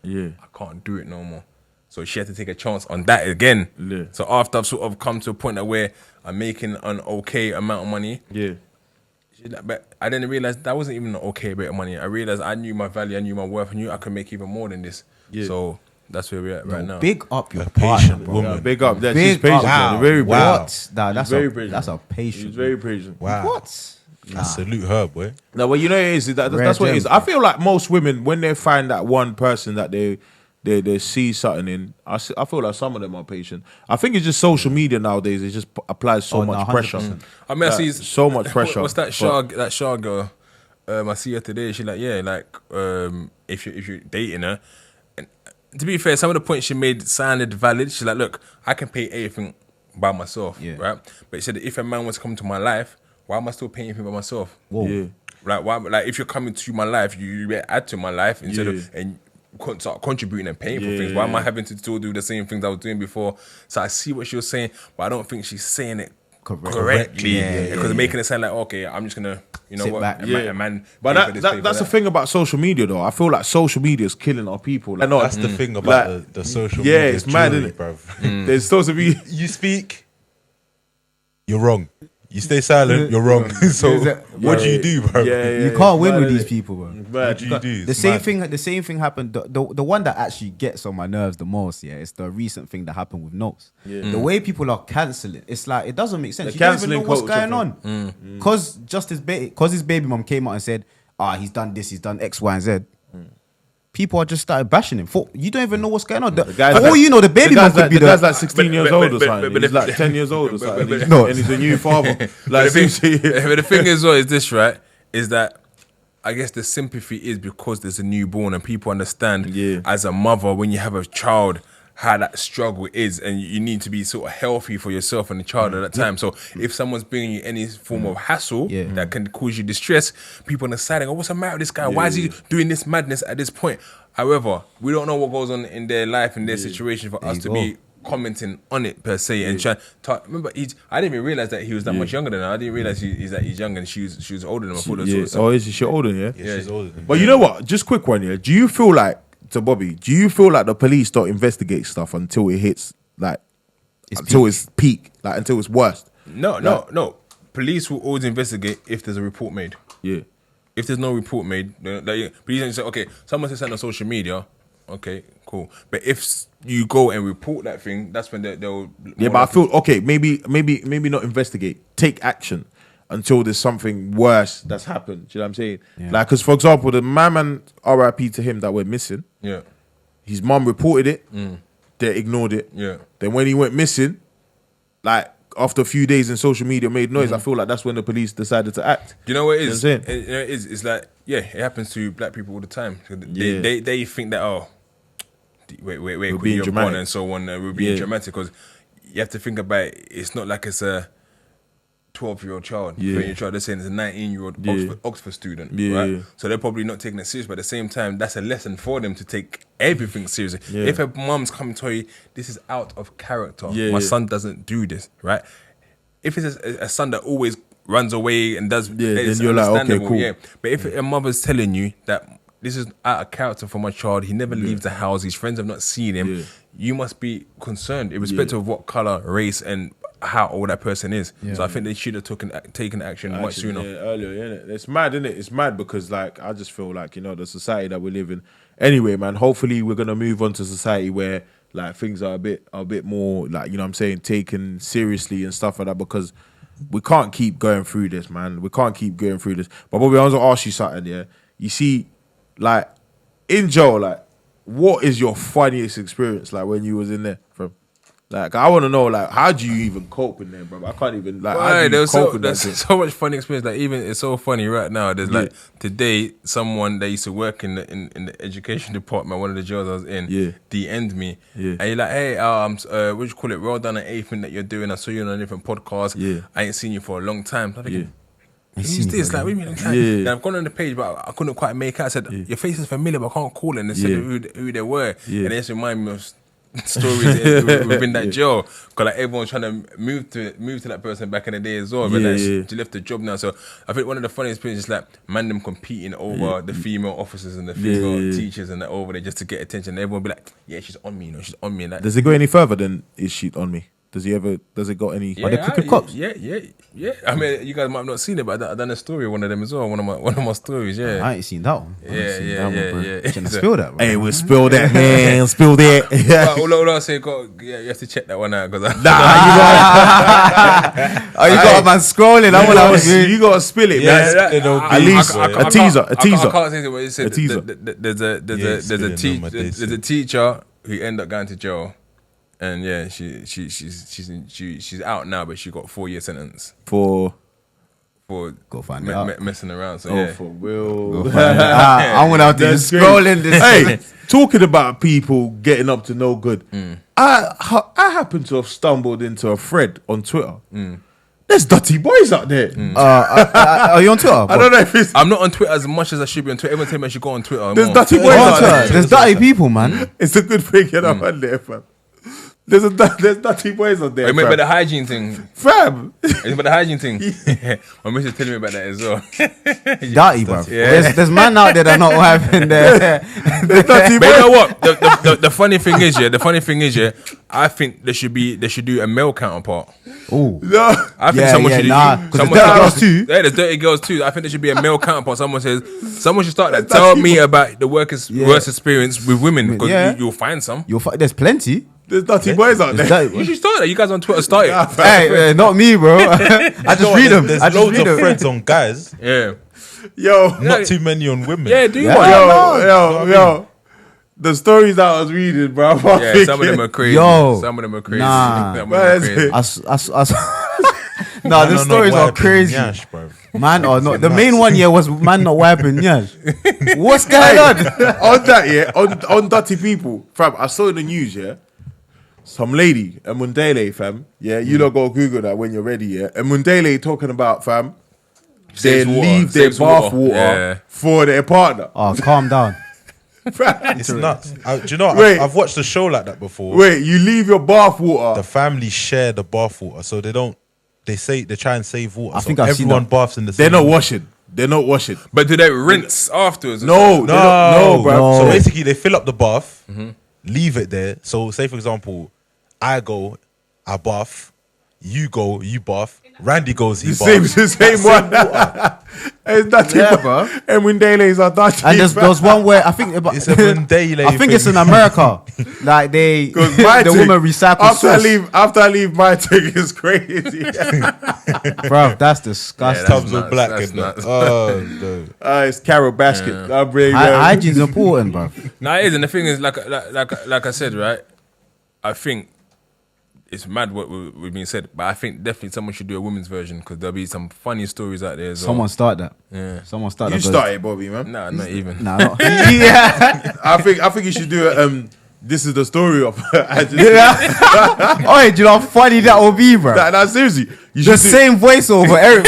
I can't do it no more. So she had to take a chance on that again. Yeah. So after I've sort of come to a point where I'm making an okay amount of money. Yeah. But I didn't realize that wasn't even an okay bit of money. I realized I knew my value, I knew my worth, I knew I could make even more than this. Yeah. So that's where we're at right now. Big up your patient woman. Yeah, big up. She's patient. Wow. Very what? That's a patient. She's very patient. Wow. What? I salute her, boy. No, well, you know, that's what it is. I feel like most women, when they find that one person that they they see something in. I feel like some of them are patient. I think it's just social media nowadays. It just applies so much pressure. I mean, I see so much pressure. What's that Shah girl? I see her today. She's like, yeah, like if you're dating her, and to be fair, some of the points she made sounded valid. She's like, look, I can pay everything by myself, right? But she said, if a man wants to come to my life, why am I still paying everything by myself? Whoa. Yeah. Like, why? Like, if you're coming to my life, you add to my life instead of and start contributing and paying for things. Why am I having to still do the same things I was doing before? So I see what she was saying, but I don't think she's saying it correctly. Because making it sound like, okay, I'm just gonna, you know, sit what, back. a man. But that's the thing about social media, though. I feel like social media is killing our people. Like, that's the thing about like, the social media. Yeah, it's mad, isn't it, bruv? There's supposed to be. You speak, you're wrong. You stay silent, you're wrong. So what do you do, bro? You can't win with these people, bro. What do you do? The same thing happened. The one that actually gets on my nerves the most, it's the recent thing that happened with Notes. The way people are cancelling, it's like it doesn't make sense. You don't even know what's going on. Because his baby mom came out and said, he's done this, he's done X, Y, and Z. People are just started bashing him. You don't even know what's going on. For all you know, the baby mom could be the guy's like 16 years old or something. He's like 10 years old or something. And he's a new father. But the thing is this, right? Is that I guess the sympathy is because there's a newborn and people understand as a mother when you have a child how that struggle is, and you need to be sort of healthy for yourself and the child at that time. So if someone's bringing you any form of hassle that can cause you distress, people on the side go, what's the matter with this guy? Why is he doing this madness at this point? However, we don't know what goes on in their life, in their situation for us to be commenting on it per se and trying to remember. I didn't even realize that he was that much younger than her. I didn't realize he's younger and she was older than him. Is she older? Yeah, she's older than him. But you know what? Just quick one. Yeah, do you feel like, to Bobby, do you feel like the police don't investigate stuff until it hits until it's peak, like until it's worst? No. Police will always investigate if there's a report made. Yeah. If there's no report made, police say, okay, someone says something on social media. Okay, cool. But if you go and report that thing, that's when they'll. Yeah, but I feel maybe not investigate. Take action until there's something worse that's happened. Do you know what I'm saying? Yeah. Like, because for example, the man, RIP to him, that went missing. Yeah. His mum reported it. They ignored it. Yeah. Then when he went missing, like after a few days in social media made noise, I feel like that's when the police decided to act. Do you know what it is? It's like, it happens to black people all the time. They think that, we're being dramatic and so on. We're being dramatic because you have to think about it. It's not like it's a 12-year-old child. They're saying it's a 19-year-old Oxford student, right? So they're probably not taking it serious, but at the same time, that's a lesson for them to take everything seriously. If a mum's coming to tell you, this is out of character, my son doesn't do this, right? If it's a son that always runs away and does, then you're like, okay, cool. But if a mother's telling you that this is out of character for my child, he never leaves the house, his friends have not seen him, you must be concerned, irrespective of what colour, race, and how old that person is. So I think they should have taken action much sooner. Earlier, innit? It's mad, innit? It's mad because, like, I just feel like, the society that we live in. Anyway, man, hopefully we're gonna move on to society where, like, things are a bit more, like, you know what I'm saying, taken seriously and stuff like that, because we can't keep going through this, man. We can't keep going through this. But Bobby, I want to ask you something, yeah? You see, like, in jail, like, what is your funniest experience, like, when you was in there from? Like, I want to know, like, how do you even cope in there, bro? I can't even, like, how do you cope in there? There's so much funny experience. Like, even, it's so funny right now. There's, like, today, someone that used to work in the education department, one of the jails I was in, DM'd me. And you're like, hey, what do you call it? Well done at everything that you're doing. I saw you on a different podcast. I ain't seen you for a long time. I'm thinking, who's this? Like, what do you mean? Then I've gone on the page, but I couldn't quite make out. I said, your face is familiar, but I can't call it. And they said who they were. And they just remind me of stories within that jail, because like everyone's trying to move to that person back in the day as well, but she left the job now. So I think one of the funniest experiences is like them competing over the female officers and the female teachers and that over there just to get attention. Everyone be like, she's on me, she's on me. And that. Does it go any further than is she on me? Does it got any? Yeah, Are they crooked cops? Yeah. I mean, you guys might have not seen it, but I done a story of one of them as well. One of my stories. Yeah. I ain't seen that one. Yeah. Can I spill that, bro? Hey, we'll spill that, man. Spill that. But all I say, you have to check that one out because You got a man scrolling. You got to spill it, man. At least a teaser. I can't say it, but it said there's a teacher who ended up going to jail. And yeah, she's out now, but she got 4-year sentence for go find it messing around. So for real. I went out there scrolling this. Hey, talking about people getting up to no good. I happen to have stumbled into a thread on Twitter. There's dirty boys out there. Are you on Twitter? I don't know if it's. I'm not on Twitter as much as I should be on Twitter. Everyone tell me I should go on Twitter. There's dirty boys out there. There's dirty people, man. It's a good thing you're not on there, fam. There's dirty boys on there. Remember the hygiene thing, fam. Remember the hygiene thing. My missus telling me about that as well. Dirty, bro. Yeah. There's man out there that not having there. But you know what? The funny thing is, I think they should do a male counterpart. Oh, No. I think someone should. Because there's dirty girls too. Yeah, there's dirty girls too. I think there should be a male counterpart. Someone should start that. Tell me about the worst experience with women because you'll find some. There's plenty. There's dirty boys out there. You should start that. You guys on Twitter start it. Hey, not me, bro. I just read them. There's I just loads read of them. threads on guys. Yeah. Yo. Not too many on women. Yeah, do Yeah. one. Yo. The stories that I was reading, bro. Yeah, some of them are crazy. Yo. Some of them are crazy. Nah. Some of them are crazy. Nah, the stories are crazy. Nyash, bro. Man or not. The main one was man not wiping Nyash. What's going on? On that, yeah, on dirty people, fam. I saw in the news, yeah, some lady, a Mundele, fam. Yeah, you don't go Google that when you're ready, yeah. A Mundele talking about, fam, they leave their bath water for their partner. Oh, calm down. It's nuts. Do you know? Wait. I've watched a show like that before. Wait, you leave your bath water. The family share the bath water, so they don't. They try and save water. I so think I've seen everyone that. baths in the They're same. not washing. They're not washing. But do they rinse afterwards? No, bro. So basically, they fill up the bath, leave it there. So say for example, I go, I bath, you go, you bath, Randy goes, he baths. The same one. It's dirty, bro. And when Daylays are dirty. And there's one where I think It's a Mandela I think it's in America. Like the woman recycles sauce. After I leave, my thing is crazy. Bro, that's disgusting. Tubs of nuts, black that's in that. nuts. Oh, no. It's Carol Basket. Hygiene's important, bro. No, it is, and the thing is, like I said, right? I think it's mad what we've been said, but I think definitely someone should do a women's version because there'll be some funny stories out there as well. Someone start that. Yeah. Someone start You that. started, Bobby, man. Nah, not even. Nah, not. Yeah. I think you should do it. This is the story of. Oh, do you know how funny that will be, bro? Nah, seriously. You The should same voiceover, Eric.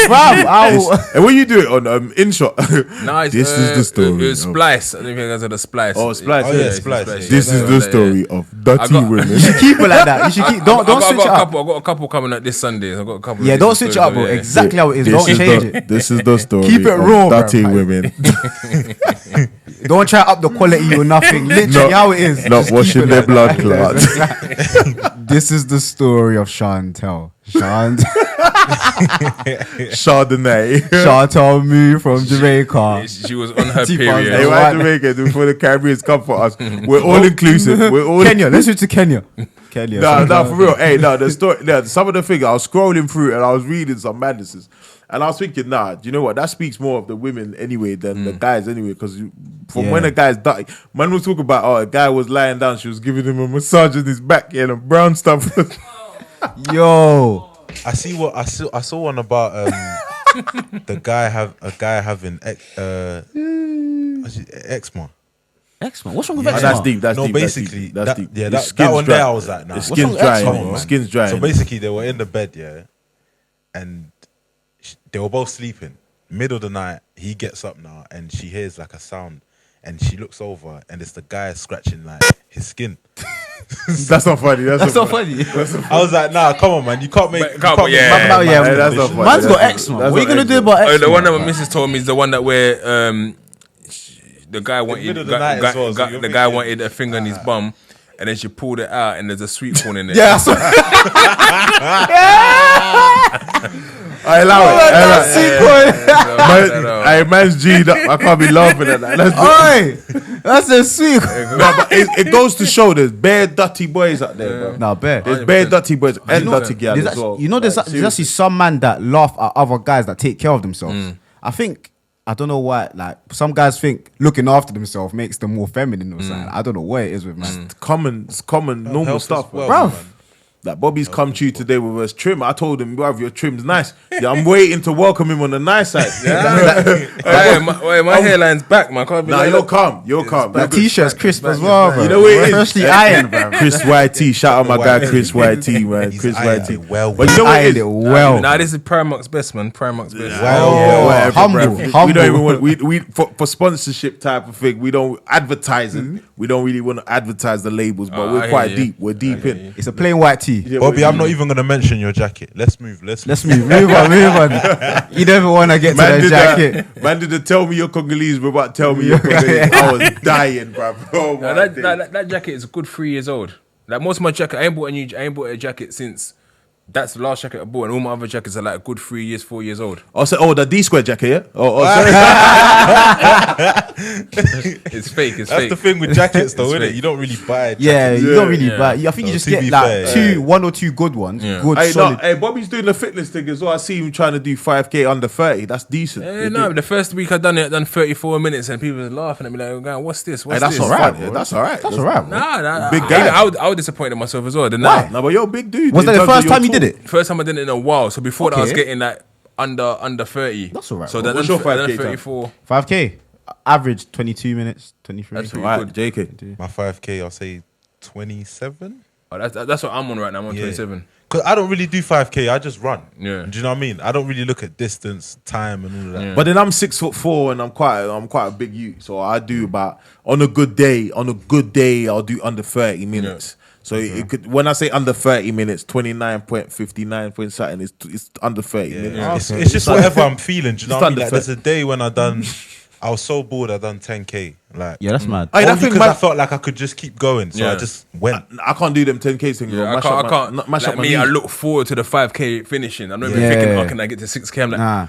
And when you do it on InShot, Nice. this is the story. It was Splice. I don't think I said the Splice. Oh, Splice. Oh, yeah. yeah, Splice. This is the story of dirty women. You should keep it like that. You should keep. Don't switch it up. I've got a couple coming up this Sunday. I've got a couple. Yeah, don't switch it up, bro. Exactly how it is. Don't change it. This is the story. Keep it raw, of dirty bro. women. Don't try up the quality or nothing. Literally how it is. Not Just keep washing it their like blood that. clots. This is the story of Chantel. Chardonnay. Chantel Moo from Jamaica. She was on her T-Bars, period. Hey, why Jamaica before the Caribbeans come for us? We're all inclusive. We're all Kenya. Let's switch to Kenya. Kenya. No, for real. Hey, no, the story. No, some of the things I was scrolling through and I was reading some madnesses, and I was thinking, nah, do you know what? That speaks more of the women anyway than the guys anyway. Because from when a guy's dying, man was talking about, a guy was lying down, she was giving him a massage in his back, and a brown stuff. Yo. I saw one about a guy having eczema. Eczema. What's wrong with Oh, eczema? that's deep. That's No, deep. basically, that's deep. yeah, His that one dry. day I was like, nah. His skin's wrong with dry. eczema, His skin's dry. So basically, they were in the bed, yeah, and they were both sleeping. Middle of the night, he gets up now, and she hears like a sound, and she looks over, and it's the guy scratching like his skin. That's not funny. That's not funny. I was like, nah, come on, man, you can't make. That's not funny. That's not funny. Man's got That's eczema. not What are you gonna do eczema. about eczema? The one that my missus told me is the one that where the guy wanted middle of the night as well, so you're the guy thinking- wanted a finger in his bum, and then she pulled it out, and there's a sweet corn in it. Yeah, I allow it. Man's G'd up. I can't be laughing at that. That's a sweet. No, but it goes to show there's bare dirty boys out there, bro. Nah, bare. There's bare dirty boys and dirty girls as well. You know, there's actually some man that laugh at other guys that take care of themselves. I don't know why. Like some guys think looking after themselves makes them more feminine or something. I don't know what it is with man. It's common, normal stuff, well, bro. man. Like Bobby's come to you today with his trim. I told him, bruv, your trim's nice. Yeah, I'm waiting to welcome him on the nice side. My hairline's back, man. Can't be Nah, you're calm. You're calm. That t-shirt's crisp as well, bro. You know what it is? Freshly ironed, bro. Chris YT. Shout out my guy Chris YT, man. He's Chris ironed YT. it well. But you know what it is? well. Nah, this is Primark's best, man. Primark's best. Whatever, Humble, bruv. humble. We don't even want we for sponsorship type of thing. We don't advertising. We don't really want to advertise the labels, but we're quite deep. We're deep in. It's a plain white tee. Yeah, Bobby, I'm not even going to mention your jacket. Let's move. Let's move on. You never want to get to that jacket. Man didn't tell me you're Congolese, but about tell me you're Congolese. I was dying, bro. Oh my That jacket is a good 3 years old. Like most of my jacket, I ain't bought a jacket since. That's the last jacket I bought, and all my other jackets are like a good 3 years, 4 years old. The D square jacket, yeah? Sorry. It's fake. That's the thing with jackets, though, isn't it? You don't really buy. You don't really buy. I think you just get like one or two good ones. Yeah. Good, solid. Hey, Bobby's doing the fitness thing as well. I see him trying to do 5K under 30. That's decent. The first week I done 34 minutes, and people were laughing at me like, "Going, what's this? What's that's this?" all right. That's all right. That's all right. Nah. Big guy. I was disappointed in myself as well. Why? No, but you're a big dude. Was that the first time you did it? First time I did it in a while. So before that, I was getting like under 30. That's all right. So bro. then What's your 5K 34. 5K, average 22 minutes, 23. That's All pretty right, good. JK. My 5K, I'll say 27. Oh, that's what I'm on right now. I'm on 27. Because I don't really do 5K. I just run. Yeah. Do you know what I mean? I don't really look at distance, time, and all of that. Yeah. But then I'm 6'4" and I'm quite a big youth. So I do about on a good day, I'll do under 30 minutes. So it could, when I say under 30 minutes, 29.59 point something, it's under 30 minutes. It's just whatever I'm feeling. Do you know what I mean? under Like, there's a day when I was so bored, I done 10K. Like, Yeah, that's mad. Hey, that only thing, because man, I felt like I could just keep going, so I just went. I can't do them 10K things. Yeah, I can't. Mash Like up my me, knees. I look forward to the 5K finishing. I'm not even Yeah. thinking, how can I get to 6K? I'm like, Nah.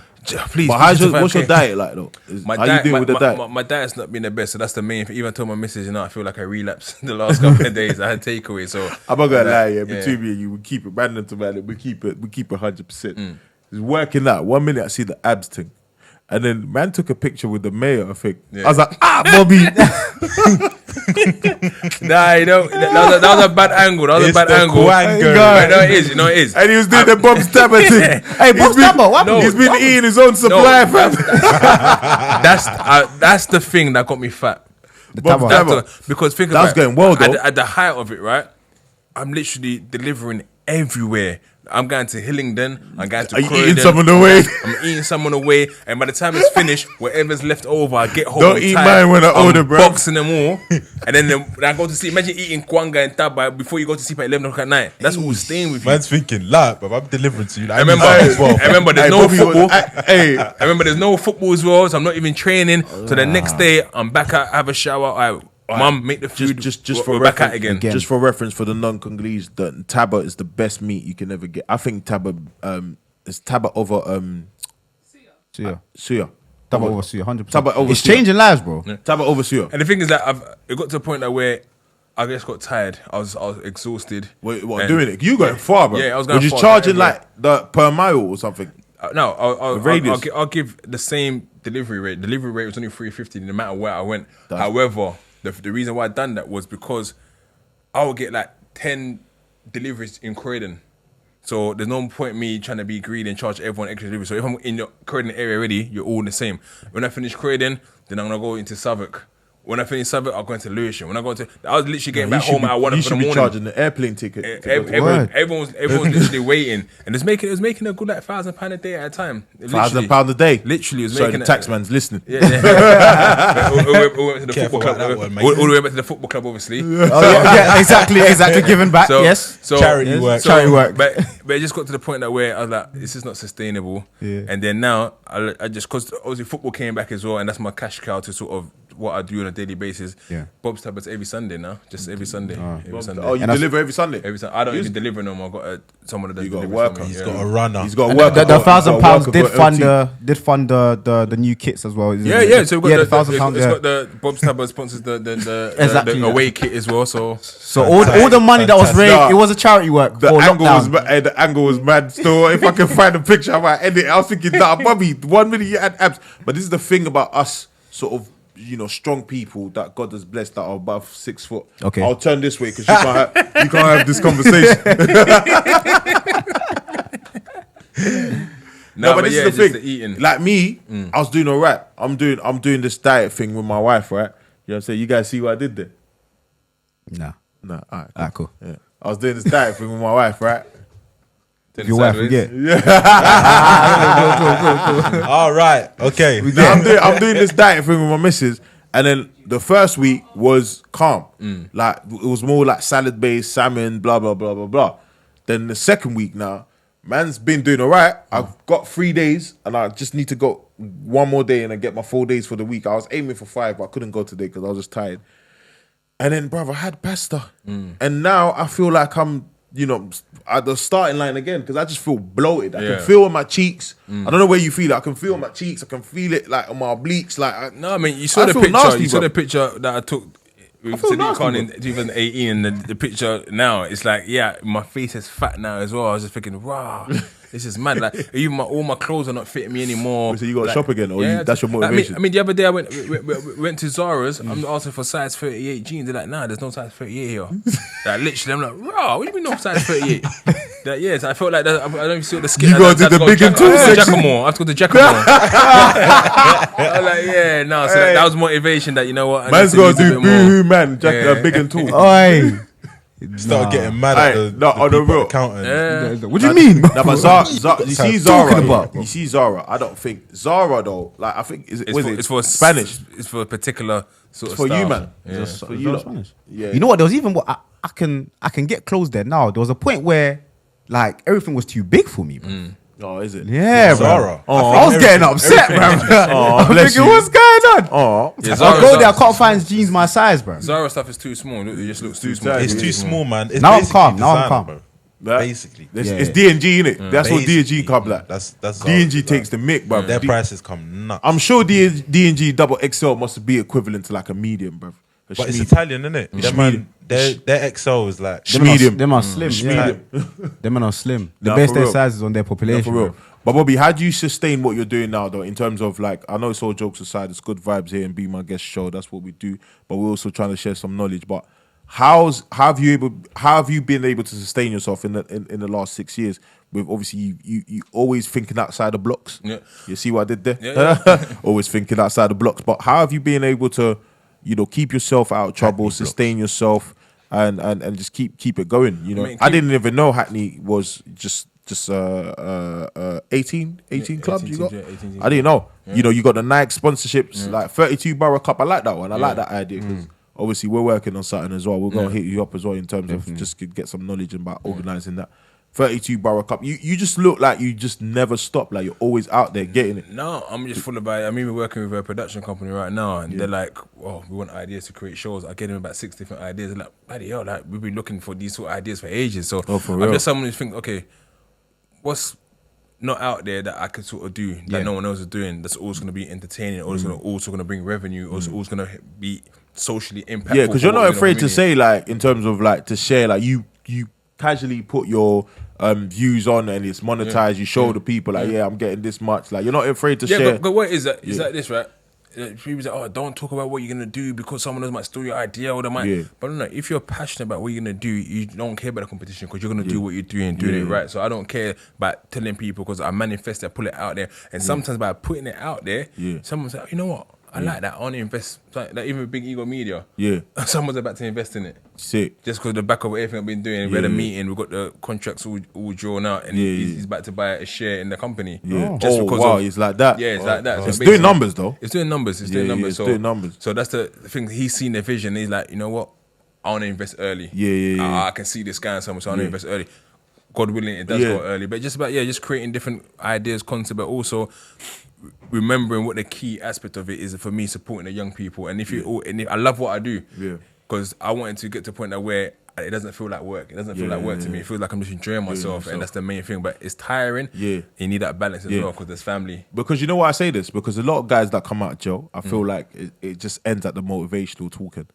please. But push it to what's your 5K. diet like though? How you doing with the diet? My diet's not been the best, so that's the main thing. Even I told my missus, I feel like I relapsed the last couple of days. I had takeaway, so I'm not gonna lie, between me and you, we keep it random to man, we keep it 100%. It's working out. 1 minute I see the abs thing. And then man took a picture with the mayor, I think. Yeah. I was like, Bobby. Nah, that was a bad angle. That was a bad angle. Quango. But no, it is. And he was doing the Bob Stabber thing. Hey, Bob Stabber, what happened? He's been eating his own supply, fam. That's the thing that got me fat. Bob Stabber. Because think That was about it, going well, though. At the height of it, right? I'm literally delivering everywhere. I'm going to Hillingdon. I'm going to Are you Croydon. eating some on the way? I'm eating some on the way, and by the time it's finished, whatever's left over, I get home. Don't I'm eat tired, mine when I I'm order, bro. boxing them all, and then I go to sleep. Imagine eating kwanga and taba before you go to sleep at 11 o'clock at night. That's all staying with you. Man's thinking, but I'm delivering to you. Like, I remember there's Hey, no Bobby was- football. Hey, I remember there's no football as well, so I'm not even training. So the next day, I'm back out, have a shower. Mum, make the food. just we're for back reference, out again. Just for reference for the non-Congolese, the taba is the best meat you can ever get. I think taba is taba over Suya. suya. Taba over suya, 100%. Taba over It's suya. changing lives, bro. Taba over suya. And the thing is that it got to a point that where I just got tired. I was exhausted. What And- doing it? You going far, bro? Yeah, I was going Were you far, charging everywhere. like the per mile or something? No, radius. I'll give the same delivery rate. Delivery rate was only $3.50 no matter where I went. That's- However, the reason why I done that was because I would get like 10 deliveries in Croydon. So there's no point me trying to be greedy and charge everyone extra delivery. So if I'm in your Croydon area already, you're all the same. When I finish Croydon, then I'm gonna go into Southwark. When I finish Southwark, I'll go into Lewisham. When I go to, I was literally getting back home at 1 You o'clock should in the be morning. charging the airplane ticket. to go to work. Everyone's literally waiting, and it was making a good like £1,000 a day at a time. Literally. £1,000 a day. Literally, it was Sorry, making the taxman's listening. Yeah. we went to the Careful football about that club. one, mate. All the way back to the football club, obviously. Oh, yeah, exactly. Giving back, yes. Charity work. Charity work. But it just got to the point that where I was like, this is not sustainable. Yeah. And then now, I just, because obviously football came back as well, and that's my cash cow to sort of what I do on a daily basis. Yeah. Bob's Tablets every Sunday now, just every Sunday. Every Sunday. Oh, you deliver every Sunday? Every Sunday. I don't even deliver no more. I got someone that does got a deliver worker. for me. He's got a runner. He's got a worker. The £1,000 did did fund the new kits as well. Yeah. So we've got the £1,000. It's got the Bob's Tablets sponsors the Exactly, away kit as well. So all the money that was raised, Nah. it was a charity work. The for angle lockdown. was the angle was mad. Still, if I can find a picture, I might edit. I was thinking, nah, Bobby, 1 minute you had abs. But this is the thing about us, sort of, strong people that God has blessed that are above 6 foot. Okay. I'll turn this way because you can't have this conversation. No, but this is the thing. Eating. Like me, I was doing all right. I'm doing this diet thing with my wife, right? You know what I'm saying? You guys see what I did there? Nah. No, all Ah, cool. Yeah. I was doing this diet thing with my wife, right? Your wife forget. All right. Okay. I'm doing this diet thing with my missus, and then the first week was calm. Like it was more like salad based, salmon, blah blah blah blah blah. Then the second week now, man's been doing all right. I've got 3 days, and I just need to go one more day and then get my 4 days for the week. I was aiming for 5, but I couldn't go today because I was just tired. And then, brother, I had pasta, and now I feel like I'm, at the starting line again because I just feel bloated. I can feel on my cheeks. I don't know where you feel it. I can feel on my cheeks. I can feel it like on my obliques. No, I mean you saw the picture. Nasty, you saw the picture that I took with Sadiq Khan in 2018, and the picture now it's like, my face is fat now as well. I was just thinking, wow. This is mad. Like, even all my clothes are not fitting me anymore. So you got to shop again, or that's your motivation? I mean, the other day I went to Zara's. I'm asking for size 38 jeans. They're like, nah, there's no size 38 here. Like, literally, I'm like, raw. What do you mean no size 38? Like, yes, I felt like that. I don't even see what the skin. You got to do the big and tall section. I have to go to Jackamore. I'm like, no. So that was motivation. That Man's got to do boohoo, man. Big and tall. Oi. Start getting mad at the on the real accountant. What do you mean? No, but Zara, you see Zara. about? You see Zara. I don't think Zara though. Like I think it's for Spanish. It's for a particular sort of For style. you, man. Yeah. For you, lot. Spanish. Yeah. You know what? There was even what I can get clothes there now. There was a point where like everything was too big for me, bro. Oh, is it? Yeah, Zara. bro. I was getting upset, bro. I'm bless thinking, you. what's going on? Oh, Yeah, I go there, I can't find jeans my size, bro. Zara stuff is too small. It just looks too small. tight. It's too small, man. It's Now I'm basically calm, now I'm designer, calm. bro. that- Basically. It's D&G, innit? That's what D&G Basically, come like. That's D&G takes the mick, bro. Their prices come nuts. I'm sure D&G double XL must be equivalent to like a medium, bro. But it's Italian, innit? Their XL is like medium. Them are slim. Yeah. Them are slim. They base their sizes on their population. For real. bro. But Bobby, how do you sustain what you're doing now, though? In terms of like, I know it's all jokes aside, it's good vibes here and Be My Guest show. That's what we do. But we're also trying to share some knowledge. But how have you been able to sustain yourself in the last 6 years? With obviously you always thinking outside the blocks. Yeah. You see what I did there? Yeah. Always thinking outside the blocks. But how have you been able to, keep yourself out of trouble, sustain yourself, and just keep it going? I didn't even know Hackney was just 18 clubs you got. 18 I didn't know. You got the Nike sponsorships, like 32 Borough Cup. I like that one. I like that idea because obviously we're working on something as well. We're gonna hit you up as well in terms of just to get some knowledge about organising that. 32 Borough Cup. You just look like you just never stop. Like you're always out there getting it. No, I'm just full about it. I mean, we're working with a production company right now, and they're like, "Oh, we want ideas to create shows." I get them about 6 different ideas. They're like, bloody hell, like we've been looking for these sort of ideas for ages. So for I'm real. just someone who thinks, okay, what's not out there that I could sort of do that no one else is doing? That's always going to be entertaining. Always going to bring revenue. Also, always going to be socially impactful. Yeah, because you're for not afraid to community. say like in terms of like to share like you casually put your views on and it's monetized. You show the people like I'm getting this much. Like you're not afraid to share. But what is that? It's like this, right? People say, "Oh, don't talk about what you're gonna do because someone else might steal your idea or they might." Yeah. But no, if you're passionate about what you're gonna do, you don't care about the competition because you're gonna do what you're doing, doing it right. So I don't care about telling people because I manifest it, I pull it out there, and sometimes by putting it out there, someone's like, "You know what? I like that. I want to invest." Like even with Big Ego Media, someone's about to invest in it. Sick. Just because the back of everything I've been doing, we had a meeting, we got the contracts all drawn out, and he's about to buy a share in the company. Yeah. Just because of, it's like that. yeah, it's like that. So It's basically- doing numbers though. It's doing numbers. It's doing numbers. it's So, doing numbers. So that's the thing. He's seen the vision. He's like, you know what? I want to invest early. Yeah. I can see this guy somewhere, so I want to invest early. God willing, it does go early. But just about just creating different ideas, concepts, but also remembering what the key aspect of it is for me supporting the young people. And I love what I do. Because I wanted to get to a point where it doesn't feel like work. It doesn't feel like work to me. It feels like I'm just enjoying myself, and that's the main thing. But it's tiring. You need that balance as well, because there's family. Because you know why I say this? Because a lot of guys that come out of jail, I feel like it just ends at the motivational talking.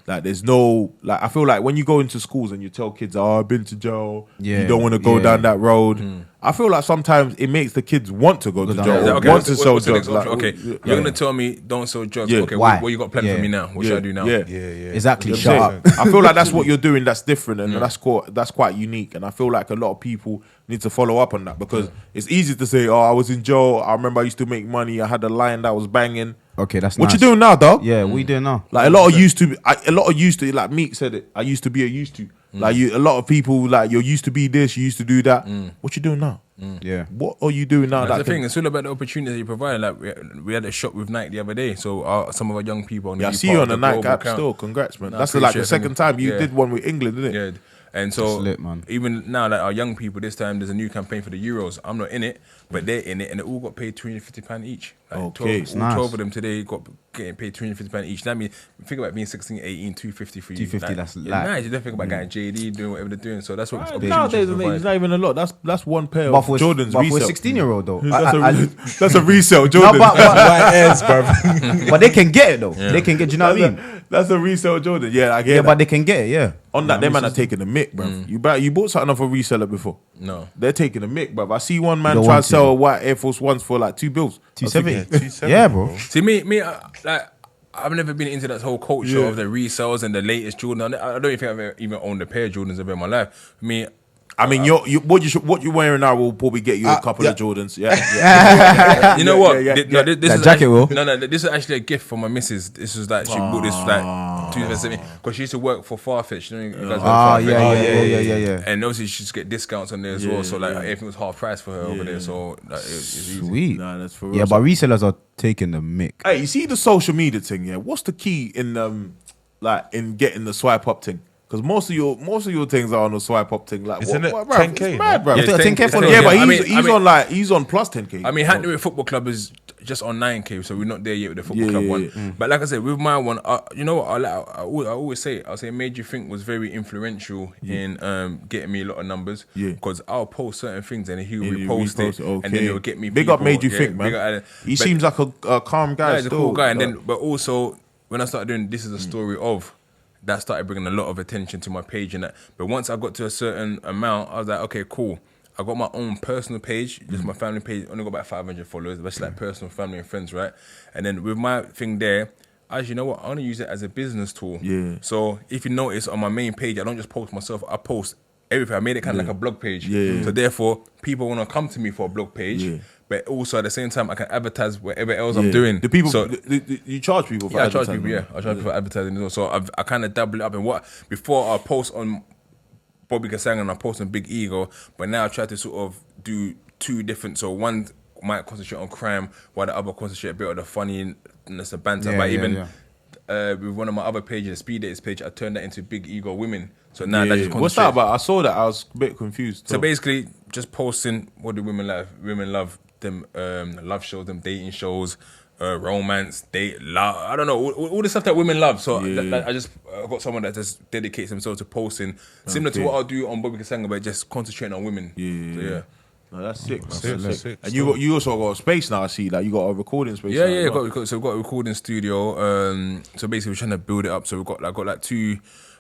Like there's no, like I feel like when you go into schools and you tell kids, "Oh, I've been to jail," you don't want to go down that road. I feel like sometimes it makes the kids want to go to jail, want to sell drugs. Like, you're gonna tell me don't sell drugs. Okay, why? What you got planned for me now? What should I do now? Exactly. Shut up. I feel like that's what you're doing. That's different, and that's quite unique. And I feel like a lot of people need to follow up on that, because it's easy to say, "Oh, I was in jail. I remember I used to make money. I had a line that was banging." Okay, that's what nice. you doing now, dog? Yeah, what you doing now? Like a lot of used to, like Meek said it. I used to be a used to. Like a lot of people, like you used to be this, you used to do that. What you doing now? Yeah. What are you doing now? That's the thing. It's all about the opportunity you provide. Like we had a shop with Nike the other day, so some of our young people. I see you on the Nike app still. Congrats, man. That's like the second time you did one with England, isn't it? Yeah. And so lit, man. Even now, like our young people, this time there's a new campaign for the Euros. I'm not in it, but they're in it, and they all got paid £250 each. Like 12 of them today getting paid £250 each. That means think about being 16, 18, 250 for you. 250, that's nice. You don't think about getting JD doing whatever they're doing. So that's what nowadays it's not even a lot. That's one pair of Jordans. But for a 16-year-old though, that's a resale Jordan. No, but they can get it though. They can get. Do you know what I mean? That's a resale Jordan. Yeah, I get it. But they can get it. Yeah. On that, them man are taking the mick, bro. You bought something off a reseller before? No. They're taking the mick, bro. I see one man try to sell white Air Force Ones for like £2. 270. Yeah, bro. See me, like I've never been into that whole culture of the resales and the latest Jordan. I don't even think I've ever even owned a pair of Jordans ever in my life. I mean, what you're wearing now will probably get you a couple of Jordans. Yeah. You know what? This that jacket will. No. This is actually a gift from my missus. This was like she bought this like 2007 because she used to work for Farfetch. You know, you guys yeah. And obviously she used to get discounts on there as well. So like everything was half price for her over there. So like, it's easy. Sweet. Nah, that's for real. Yeah, but resellers are taking the mick. Hey, you see the social media thing? Yeah. What's the key in in getting the swipe up thing? Because most of your things are on the swipe up thing. Like, isn't it 10K? It's mad, bro. Yeah, 10K followers. Yeah, but he's on plus 10K. I mean, Hackney Football Club is just on 9K, so we're not there yet with the football club one. But like I said, with my one, you know what? I always say, Made You Think was very influential in getting me a lot of numbers. Because I'll post certain things and he'll repost it, and then it'll get me. Big people. up Made You Think, man. He seems like a calm guy. He's a cool guy, and then but also when I started doing this is a story of. That started bringing a lot of attention to my page and that. But once I got to a certain amount, I was like, okay, cool. I got my own personal page, just my family page. Only got about 500 followers. That's like personal, family, and friends, right? And then with my thing there, you know what? I want to use it as a business tool. Yeah. So if you notice on my main page, I don't just post myself. I post everything. I made it kind of like a blog page. So therefore, people want to come to me for a blog page. But also at the same time, I can advertise whatever else I'm doing. The people, so, you charge people for advertising? I charge people for advertising as well. So I kind of double it up in what before I post on Bobby Kasanga and I post on Big Ego, but now I try to sort of do two different. So one might concentrate on crime, while the other concentrate a bit on the funniness, the banter. With one of my other pages, the Speed Dates page, I turned that into Big Ego Women. So now that just what's that about? I saw that. I was a bit confused. So basically, just posting what do women love. Women love them love shows, them dating shows, romance, love. I don't know, all the stuff that women love. So I just got someone that just dedicates themselves to posting, similar to what I'll do on Bobby Kasanga, but just concentrating on women. No, that's sick. That's sick. And you also got a space now. I see, like you got a recording space. So we've got a recording studio. So basically, we're trying to build it up. So we've got like two.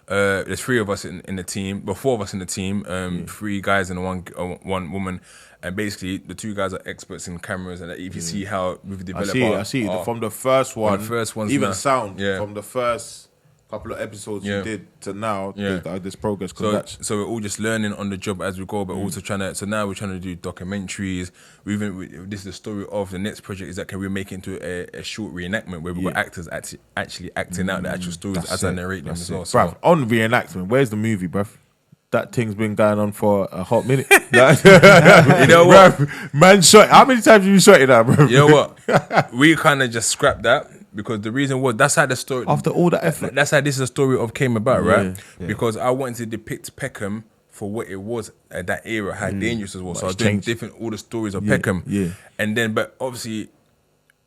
There's three of us in the team, but four of us in the team. 3 guys and one woman. And basically, the 2 guys are experts in cameras. And if you see how we've developed, I see. From the first one, even now. Sound, from the first couple of episodes you did to now, there's progress. So we're all just learning on the job as we go, but also trying to. So now we're trying to do documentaries. This is the story of the next project. Is that can we make it into a short reenactment where we've got actors actually acting out the actual stories as I narrate them as well. Bruv, on reenactment, where's the movie, bruv? That thing's been going on for a hot minute. You know what? Bruv, man shot. How many times have you shot it out, bro? You know what? We kind of just scrapped that because the reason was that's how the story. After all that effort. That's how this is a story of came about, right? Yeah. Because I wanted to depict Peckham for what it was at that era, how dangerous it was. So I was doing all the stories of Peckham. And then, but obviously,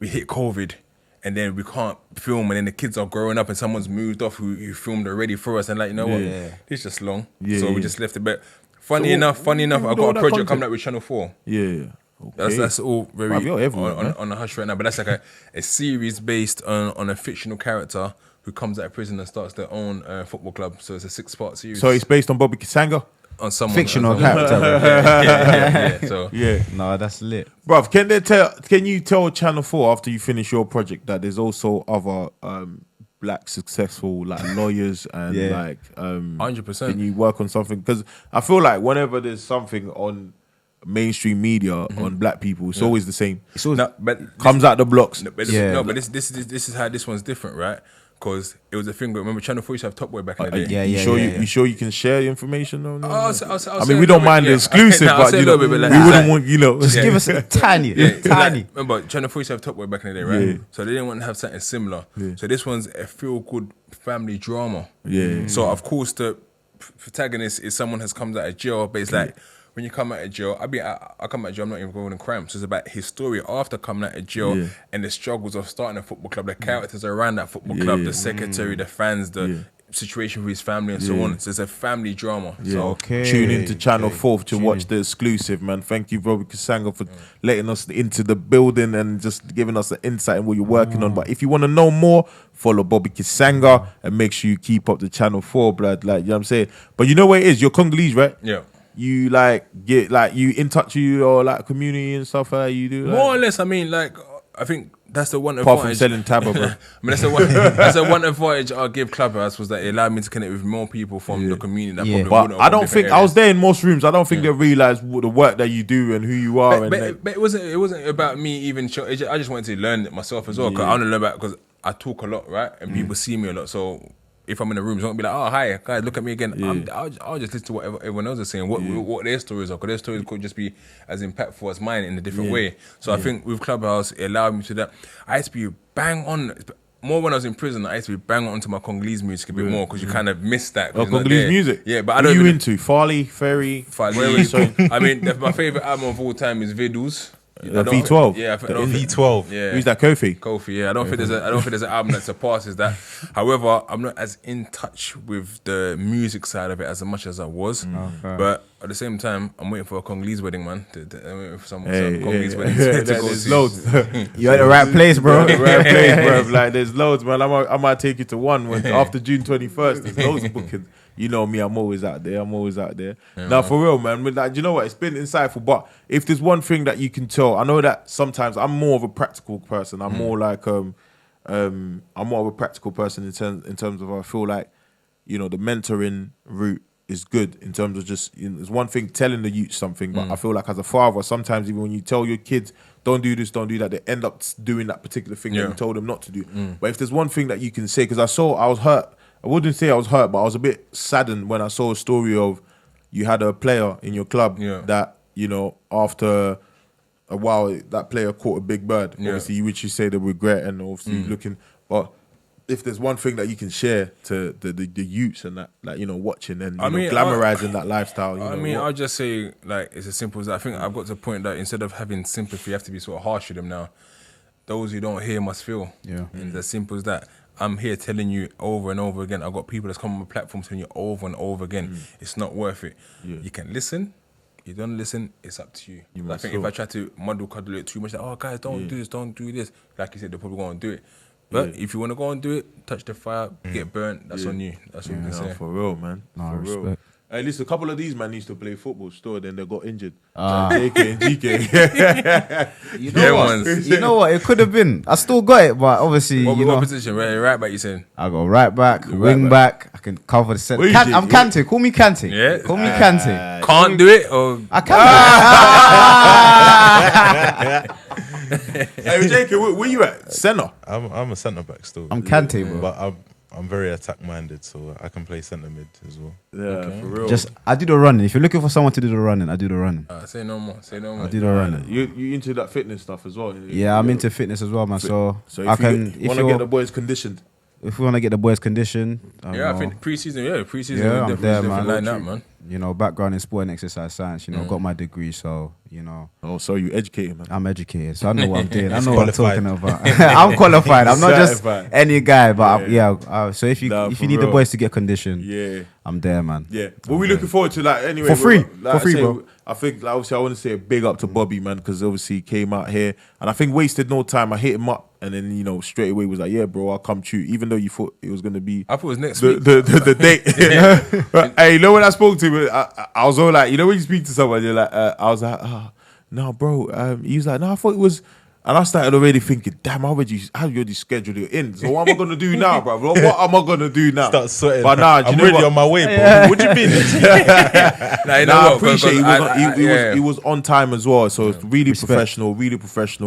we hit COVID. And then we can't film, and then the kids are growing up, and someone's moved off who filmed already for us, and like, you know what, it's just long, so we just left it. But funny enough, I got a project coming out with Channel 4. Okay. That's all very on the hush right now. But that's like a series based on a fictional character who comes out of prison and starts their own football club. So it's a 6-part series. So it's based on Bobby Kasanga? On someone fictional character. No, that's lit, bruv. Can you tell Channel 4 after you finish your project that there's also other black successful like lawyers and like 100%. Can you work on something? Because I feel like whenever there's something on mainstream media on black people, it's always the same. It's always comes out the blocks. But this is how this one's different, right? Because it was a thing. Remember, Channel 4 used to have Top Boy back in the day. You sure you can share the information? I'll I mean, we don't mind the exclusive, but you know, we wouldn't want, you know. Just give us a tiny. Remember, Channel 4 used to have Top Boy back in the day, right? Yeah. So they didn't want to have something similar. Yeah. So this one's a feel-good family drama. Yeah. So of course the protagonist is someone has come out of jail, but it's like, when you come out of jail, I come out of jail, I'm not even going in crime. So it's about his story after coming out of jail and the struggles of starting a football club, the characters around that football club, the secretary, the fans, the situation with his family and so on. So it's a family drama. So tune into Channel 4 to watch the exclusive, man. Thank you, Bobby Kasanga, for letting us into the building and just giving us an insight in what you're working on. But if you want to know more, follow Bobby Kasanga and make sure you keep up the Channel 4 blood. Like, you know what I'm saying? But you know what it is? You're Congolese, right? Yeah. You like get like you in touch with your like community and stuff like that. You do like, more or less. I mean, like I think that's the one apart advantage. From selling tabba, bro. I mean, that's the one advantage I give Clubhouse was that it allowed me to connect with more people from the community. That but I don't think I was there in most rooms. I don't think they realised the work that you do and who you are. But it wasn't about me even. I just wanted to learn it myself as well. Cause I want to learn about because I talk a lot, right? And people see me a lot, so. If I'm in a room, it's not gonna be like, oh, hi, guys, look at me again. I'll just listen to what everyone else is saying, what their stories are, because their stories could just be as impactful as mine in a different way. So I think with Clubhouse, it allowed me to that. I used to be bang on, more when I was in prison, I used to be bang on to my Congolese music a bit more, because you kind of miss that. Congolese music? Yeah, but I don't know. What are you into? Farley, Ferry? I mean, my favourite album of all time is Vidus. V12. Yeah, V12. Yeah. Who's that? Kofi. Kofi. Yeah, I don't think there's an album that surpasses that. However, I'm not as in touch with the music side of it as much as I was. But at the same time, I'm waiting for a Congolese wedding, man. I'm waiting for some Congolese wedding to go see. Loads. You're at the right place, bro. Right place, bro. Like there's loads, man. I might take you to one after June 21st. There's loads booking. You know me, I'm always out there. Yeah, now, for real, man. Like, you know what? It's been insightful. But if there's one thing that you can tell, I know that sometimes I'm more of a practical person. I'm more like I'm more of a practical person in terms of I feel like, you know, the mentoring route is good in terms of just, you know, there's one thing telling the youth something, but I feel like as a father, sometimes even when you tell your kids don't do this, don't do that, they end up doing that particular thing that you told them not to do. But if there's one thing that you can say, because I was hurt. I wouldn't say I was hurt, but I was a bit saddened when I saw a story of you had a player in your club that, you know, after a while, that player caught a big bird. Obviously, which you say the regret and obviously looking. But if there's one thing that you can share to the youths and that, like, you know, watching and glamorizing that lifestyle. I'll just say, like, it's as simple as that. I think I've got to the point that instead of having sympathy, you have to be sort of harsh with them now. Those who don't hear must feel. Yeah. And it's as simple as that. I'm here telling you over and over again. I've got people that's come on my platform telling you over and over again, it's not worth it. Yeah. You can listen. You don't listen, it's up to you. I think if I try to cuddle it too much, like, oh, guys, don't do this, don't do this. Like you said, they're probably going to do it. But if you want to go and do it, touch the fire, get burnt, that's on you. That's what you can say. For real, man. No, for respect. Real. At least a couple of these man used to play football still, then they got injured. JK and GK. You know what? It could have been. I still got it, but obviously, what position? Right back, you saying? I got right back, wing back. I can cover the centre. I'm Kante. Call me Kante. Yeah. Call me Kante. Can't do it, or I can. Hey, JK, where you at? Centre. I'm a centre back still. I'm Kante, bro. But I'm very attack minded, so I can play centre mid as well. Yeah, for real. I do the running. If you're looking for someone to do the running, I do the running. Say no more. I do the running. You into that fitness stuff as well? Yeah, I'm into fitness as well, man. So if you want to get the boys conditioned. If we want to get the boys conditioned, I think pre-season, definitely line up, man. You know, background in sport and exercise science. You know, got my degree, so you know. Oh, so you educated, man. I'm educated, so I know what I'm doing. I know what I'm talking about. I'm qualified. I'm not just any guy, but so if you need the boys to get conditioned, I'm there, man. Yeah, what we looking forward to, like, anyway, for free, bro. I think, like, obviously, I want to say a big up to Bobby, man, because obviously he came out here, and I think wasted no time. I hit him up, and then, you know, straight away was like, yeah, bro, I'll come to you, even though you thought it was gonna be. I thought it was next week. The date. Hey, you know when I spoke to him, I was all like, you know when you speak to someone, you're like, I was like, no, bro. He was like, no, I thought it was. And I started already thinking, damn, how you already scheduled it in? So what am I gonna do now, bro? What am I gonna do now? Start sweating. But nah, I'm really on my way, bro. What you been? I appreciate he was on time as well. So it's really professional,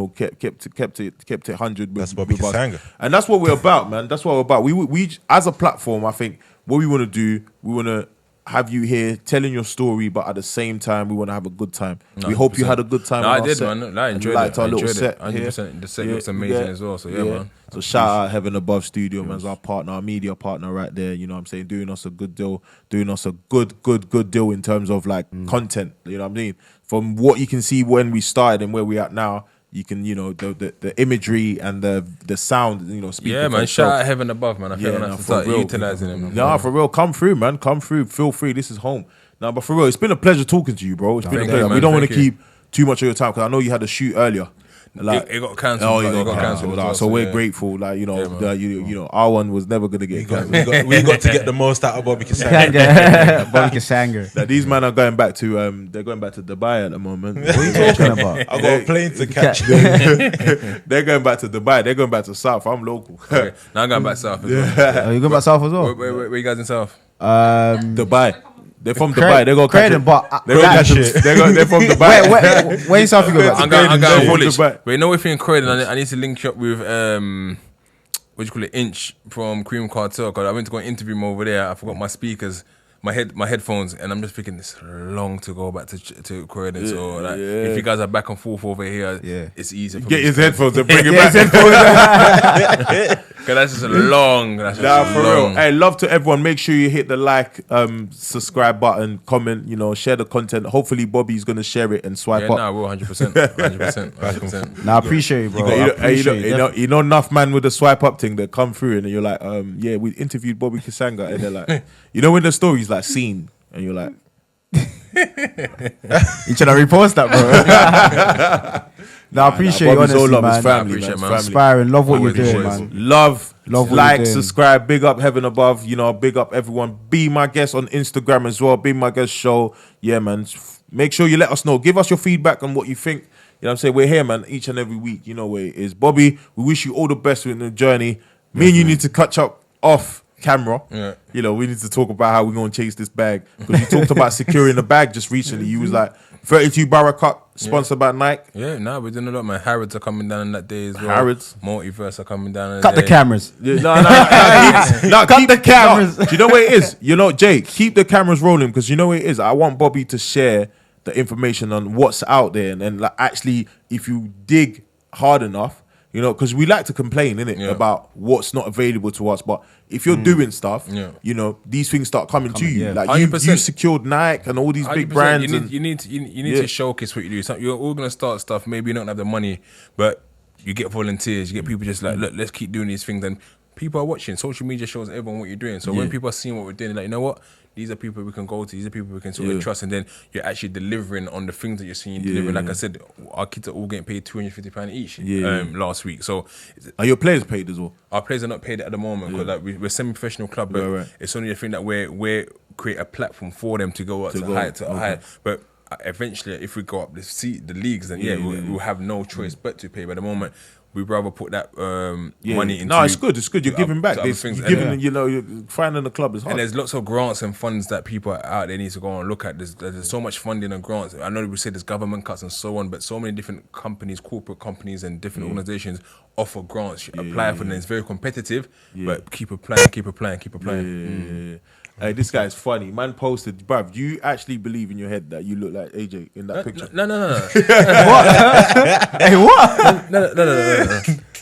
kept it 100. That's Bobby Kasanga. And that's what we're about, man. That's what we're about. We as a platform, I think what we want to do, we want to have you here telling your story, but at the same time, we want to have a good time. 100%. We hope you had a good time. No, I did, man. I enjoyed it. Our little set 100%. The set looks amazing as well. So, man. So shout out Heaven Above Studio, man. As our partner, our media partner right there. You know what I'm saying? Doing us a good deal. Doing us a good deal in terms of, like, content. You know what I mean? From what you can see when we started and where we at now, you can, you know, the imagery and the sound, you know, speak. Yeah, man. Shout out Heaven Above, man. I feel like I start utilizing them. Nah, for real. Come through, man. Come through. Feel free. This is home. Nah, but for real, it's been a pleasure talking to you, bro. It's been a pleasure. We don't want to keep too much of your time because I know you had a shoot earlier. Like, it got cancelled. It got cancelled. So we're grateful. Like, you know, you know, our one was never gonna get cancelled. We got to get the most out of Bobby Kasanga. Bobby Kasanga. Now, these men are going back to they're going back to Dubai at the moment. What are you talking about? I got a plane to catch. They're going back to Dubai. They're going back to South. I'm local. Okay. Now I'm going back south as well. Oh, you going back south as well? Where you guys in south? Dubai. They're from Dubai. They go catch it. They're from Dubai. Where in South you go back? I'm going Woolwich. But you know, if you're in Croydon, I need to link you up with what do you call it, Inch from Cream Cartel. Cause I went to go interview him over there. I forgot my speakers, my headphones, and I'm just thinking it's long to go back to Croydon. So like, if you guys are back and forth over here, it's easy. Get his headphones and bring it back. Cause that's just long. For real. Hey, love to everyone. Make sure you hit the like, subscribe button, comment. You know, share the content. Hopefully, Bobby's gonna share it and swipe up. Nah, we're 100%. Nah, I appreciate it, bro. You know, enough man with the swipe up thing that come through, and you're like, yeah, we interviewed Bobby Kasanga, and they're like, you know, when the story's like seen, and you're like, you should have repost that, bro. No, I appreciate you, honestly, man. His family, man. Inspiring. Love what you're doing, man. Love like, subscribe, big up Heaven Above. You know, big up everyone. Be my guest on Instagram as well. Be my guest show. Yeah, man. Make sure you let us know. Give us your feedback on what you think. You know what I'm saying? We're here, man, each and every week. You know where it is. Bobby, we wish you all the best in the journey. Me and you need to catch up off camera. Yeah. You know, we need to talk about how we're going to chase this bag. Because you talked about securing the bag just recently. You was like, 32 Barra Cup, sponsored by Nike. Yeah, we're doing a lot, man. Harrods are coming down on that day as well. Harrods. Multiverse are coming down on Cut the cameras. No, cut the cameras. Do you know what it is? You know, Jay, keep the cameras rolling because you know what it is? I want Bobby to share the information on what's out there. And then, like, actually, if you dig hard enough, you know, because we like to complain, innit, about what's not available to us. But if you're doing stuff, you know, these things start coming to you. Like you secured Nike and all these big brands. You need to showcase what you do. So you're all gonna start stuff. Maybe you don't have the money, but you get volunteers. You get people just like, look, let's keep doing these things. And people are watching. Social media shows everyone what you're doing. So when people are seeing what we're doing, they're like, you know what? These are people we can go to. These are people we can sort of trust. And then you're actually delivering on the things that you're seeing delivering. Like I said, our kids are all getting paid £250 each last week. So are your players paid as well? Our players are not paid at the moment because like we're a semi-professional club, but it's only a thing that we're create a platform for them to go up to higher. But eventually, if we go up the leagues, then we'll have no choice but to pay. But at the moment, we'd rather put that money into. No, it's good. It's good. You're giving back. You know, you're finding the club is hard. And there's lots of grants and funds that people out there need to go and look at. There's so much funding and grants. I know we say there's government cuts and so on, but so many different companies, corporate companies, and different organizations offer grants. You apply for them. It's very competitive, but keep applying. Hey, this guy's funny. Man posted, bruv, do you actually believe in your head that you look like AJ in that picture? No. What? Hey, what? No.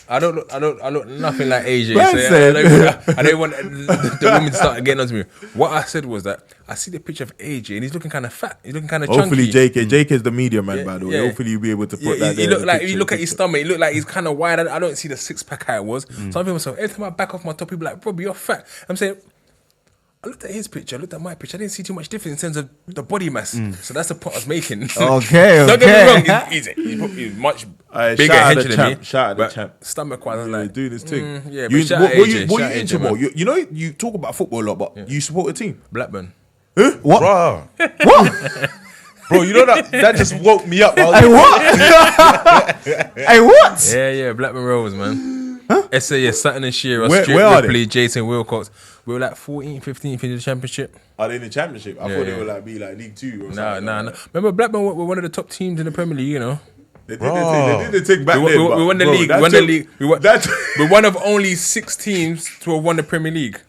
I look nothing like AJ. So I don't want the women to start getting onto me. What I said was that I see the picture of AJ and he's looking kind of fat. He's looking kind of chunky. Hopefully, JK is the media man, by the way. Hopefully, you'll be able to put that. He look like you look at his stomach. He look like he's kind of wide. I don't see the six pack how it was. So I feel myself every time I back off my top, people like, bro, you're fat. I'm saying. I looked at his picture, I looked at my picture. I didn't see too much difference in terms of the body mass. So that's the point I was making. Okay. Don't get me wrong, he's much bigger head than me. Shout out the champ. Stomach wise, I was like, doing this thing. Yeah, what AJ, you into, bro? You know, you talk about football a lot, but you support a team. Blackburn. Huh? What? Bro. What? Bro, you know that just woke me up. Hey, what? Hey, what? Yeah, Blackburn Rovers, man. Huh? SAS, Sutton and Shearer, Where Stuart are Ripley, Jason Wilcox. We were like 14th, 15th in the championship. Are they in the championship? I thought they would be like League 2 or something. Nah. Remember, Blackburn were one of the top teams in the Premier League, you know. They did the thing back then. We won the league. We're one of only 6 teams to have won the Premier League.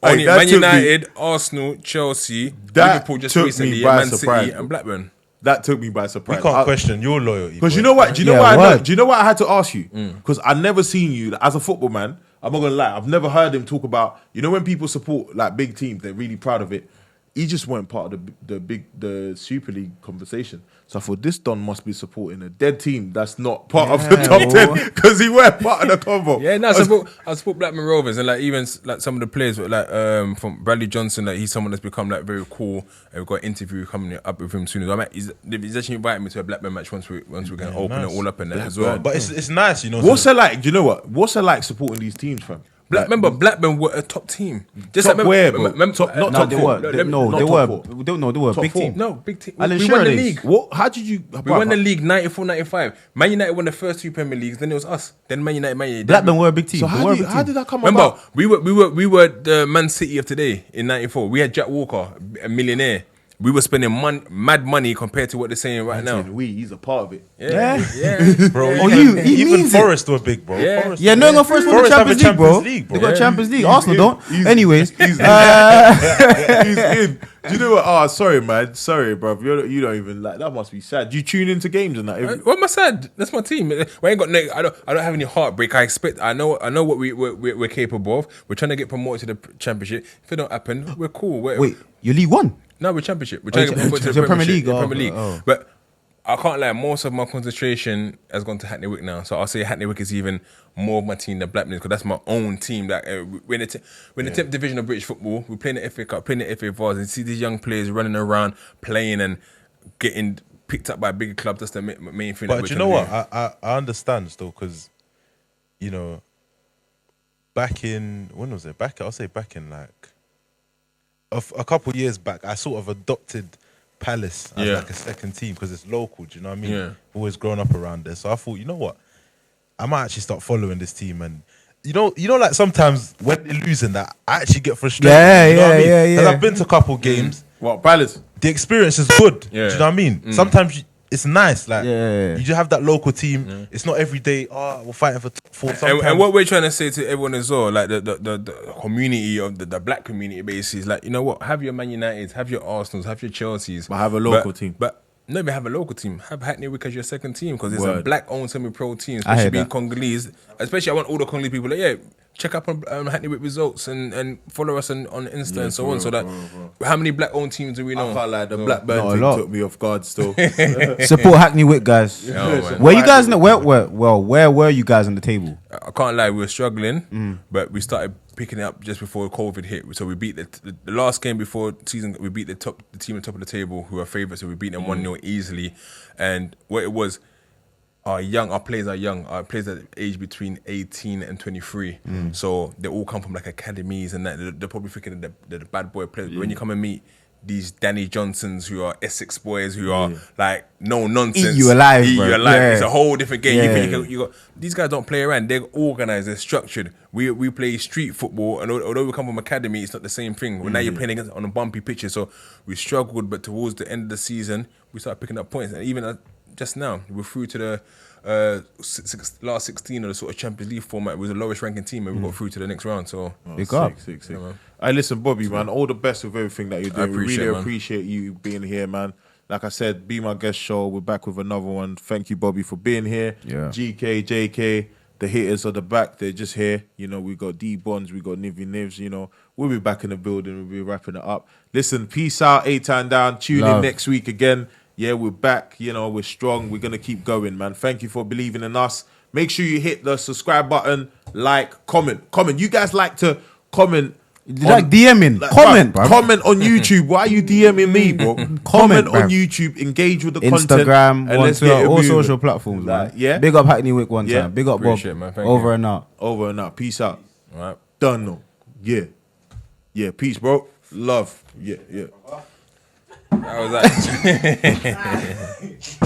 Only Man United, Arsenal, Chelsea, Liverpool just recently, Man City and Blackburn. That took me by surprise. We can't question your loyalty. Because you know what? Do you know why I had to ask you? Because I've never seen you as a football man. I'm not gonna lie. I've never heard him talk about. You know when people support like big teams, they're really proud of it. He just weren't part of the Super League conversation. So I thought this Don must be supporting a dead team that's not part of the top 10 because he weren't part of the convo. Yeah, no, I support Blackburn Rovers and like even like some of the players like from Bradley Johnson, like he's someone that's become like very cool. And we've got an interview coming up with him soon. He's actually invited me to a Blackburn match once we're gonna open it all up and that as well. But it's nice, you know. What's it like? Do you know what? What's it like supporting these teams, fam? Remember, Blackburn were a top team. Just top where, bro? They were a big team. No, big team. We won the league. What? How did you? We won the league 94-95. Man United won the first 2 Premier Leagues. Then it was us. Then Man United. Blackburn were a big team. So how did that come about? Remember, we were the Man City of today in '94. We had Jack Walker, a millionaire. We were spending mad money compared to what they're saying right now. He's a part of it. Yeah. Bro. Even Forest were big, bro. Yeah. Forest Forest won the Champions League, bro. They got Champions League. Arsenal don't. Anyways, he's in. Do you know what? Oh, sorry, man. Sorry, bro. You don't even like that. Must be sad. Do you tune into games and that? What am I sad? That's my team. We ain't got. I don't have any heartbreak. I know what we're capable of. We're trying to get promoted to the Championship. If it don't happen, we're cool. Wait, you're League One? No, we're Championship. We're trying to get promoted to the Premier League. Oh. But I can't lie. Most of my concentration has gone to Hackney Wick now. So I'll say Hackney Wick is even more of my team than Blackburn because that's my own team. That we're in the 10th division of British football. We're playing the FA Cup, playing the FA Vars, and see these young players running around, playing and getting picked up by bigger clubs. That's the main thing. But you know what? I understand still because, you know, back in like a couple years back, I sort of adopted Palace as like a second team because it's local. Do you know what I mean? Yeah. Always grown up around there, so I thought, you know what, I might actually start following this team. And you know, like sometimes when they're losing, that I actually get frustrated. Yeah. Because I've been to a couple games. What, Palace? The experience is good. Yeah. Do you know what I mean? Sometimes it's nice. Like Yeah. you just have that local team. It's not every day. Oh, we're fighting for and what we're trying to say to everyone as well, like the community of the black community, basically, is like, you know what? Have your Man Uniteds, have your Arsenals, have your Chelseas, But have a local team. But no, we have a local team. Have Hackney Wick as your second team because it's a Word. black-owned semi-pro team, I hear especially being that. Congolese. Especially, I want all the Congolese people. Like, check up on Hackney Wick results and follow us on Insta and so on. So that how many black-owned teams do we know? I can't lie, the Blackburn Not a thing lot. took me off guard still. Support Hackney Wick, guys. man. Where you guys? Where were you guys on the table? I can't lie, we were struggling, but we started picking it up just before COVID hit. So we beat the last game before season. We beat the team on top of the table, who are favourites. So we beat them 1-0 easily. And what it was, our players are young. Our players are aged between 18 and 23. So they all come from like academies and that. They're probably thinking they're the bad boy players. But when you come and meet these Danny Johnsons who are Essex boys who are like no nonsense, Eat you alive, bro. Yeah. It's a whole different game. Yeah. You got these guys don't play around. They're organised. They're structured. We play street football, and although we come from academy, it's not the same thing. Now you're playing against on a bumpy pitch, so we struggled. But towards the end of the season, we started picking up points, and even just now we're through to the last 16 of the sort of Champions League format. It was the lowest ranking team, and we got through to the next round. So Big up. Sick. Hey, listen, Bobby, man, all the best with everything that you're doing. We really appreciate you being here, man. Like I said, be my guest show. We're back with another one. Thank you, Bobby, for being here. Yeah. GK, JK, The haters are the back. They're just here. You know, we got D-Bonds, we got Nivy Nivs. You know, we'll be back in the building. We'll be wrapping it up. Listen, peace out, A-Town down. Tune in next week again. Yeah, we're back. You know, we're strong. We're going to keep going, man. Thank you for believing in us. Make sure you hit the subscribe button, like, comment. You guys like to comment. Like DMing. Comment, bro. Comment on YouTube. Why are you DMing me, bro? Comment on YouTube. Engage with the Instagram, content. And let's get all social platforms, man. Yeah. Big up Hackney Wick one time. Big up Bob. Man. Thank Over you. and out. Over and out. Peace out. All right. Done, no. Yeah. Yeah, peace, bro. Love. Yeah. That was that.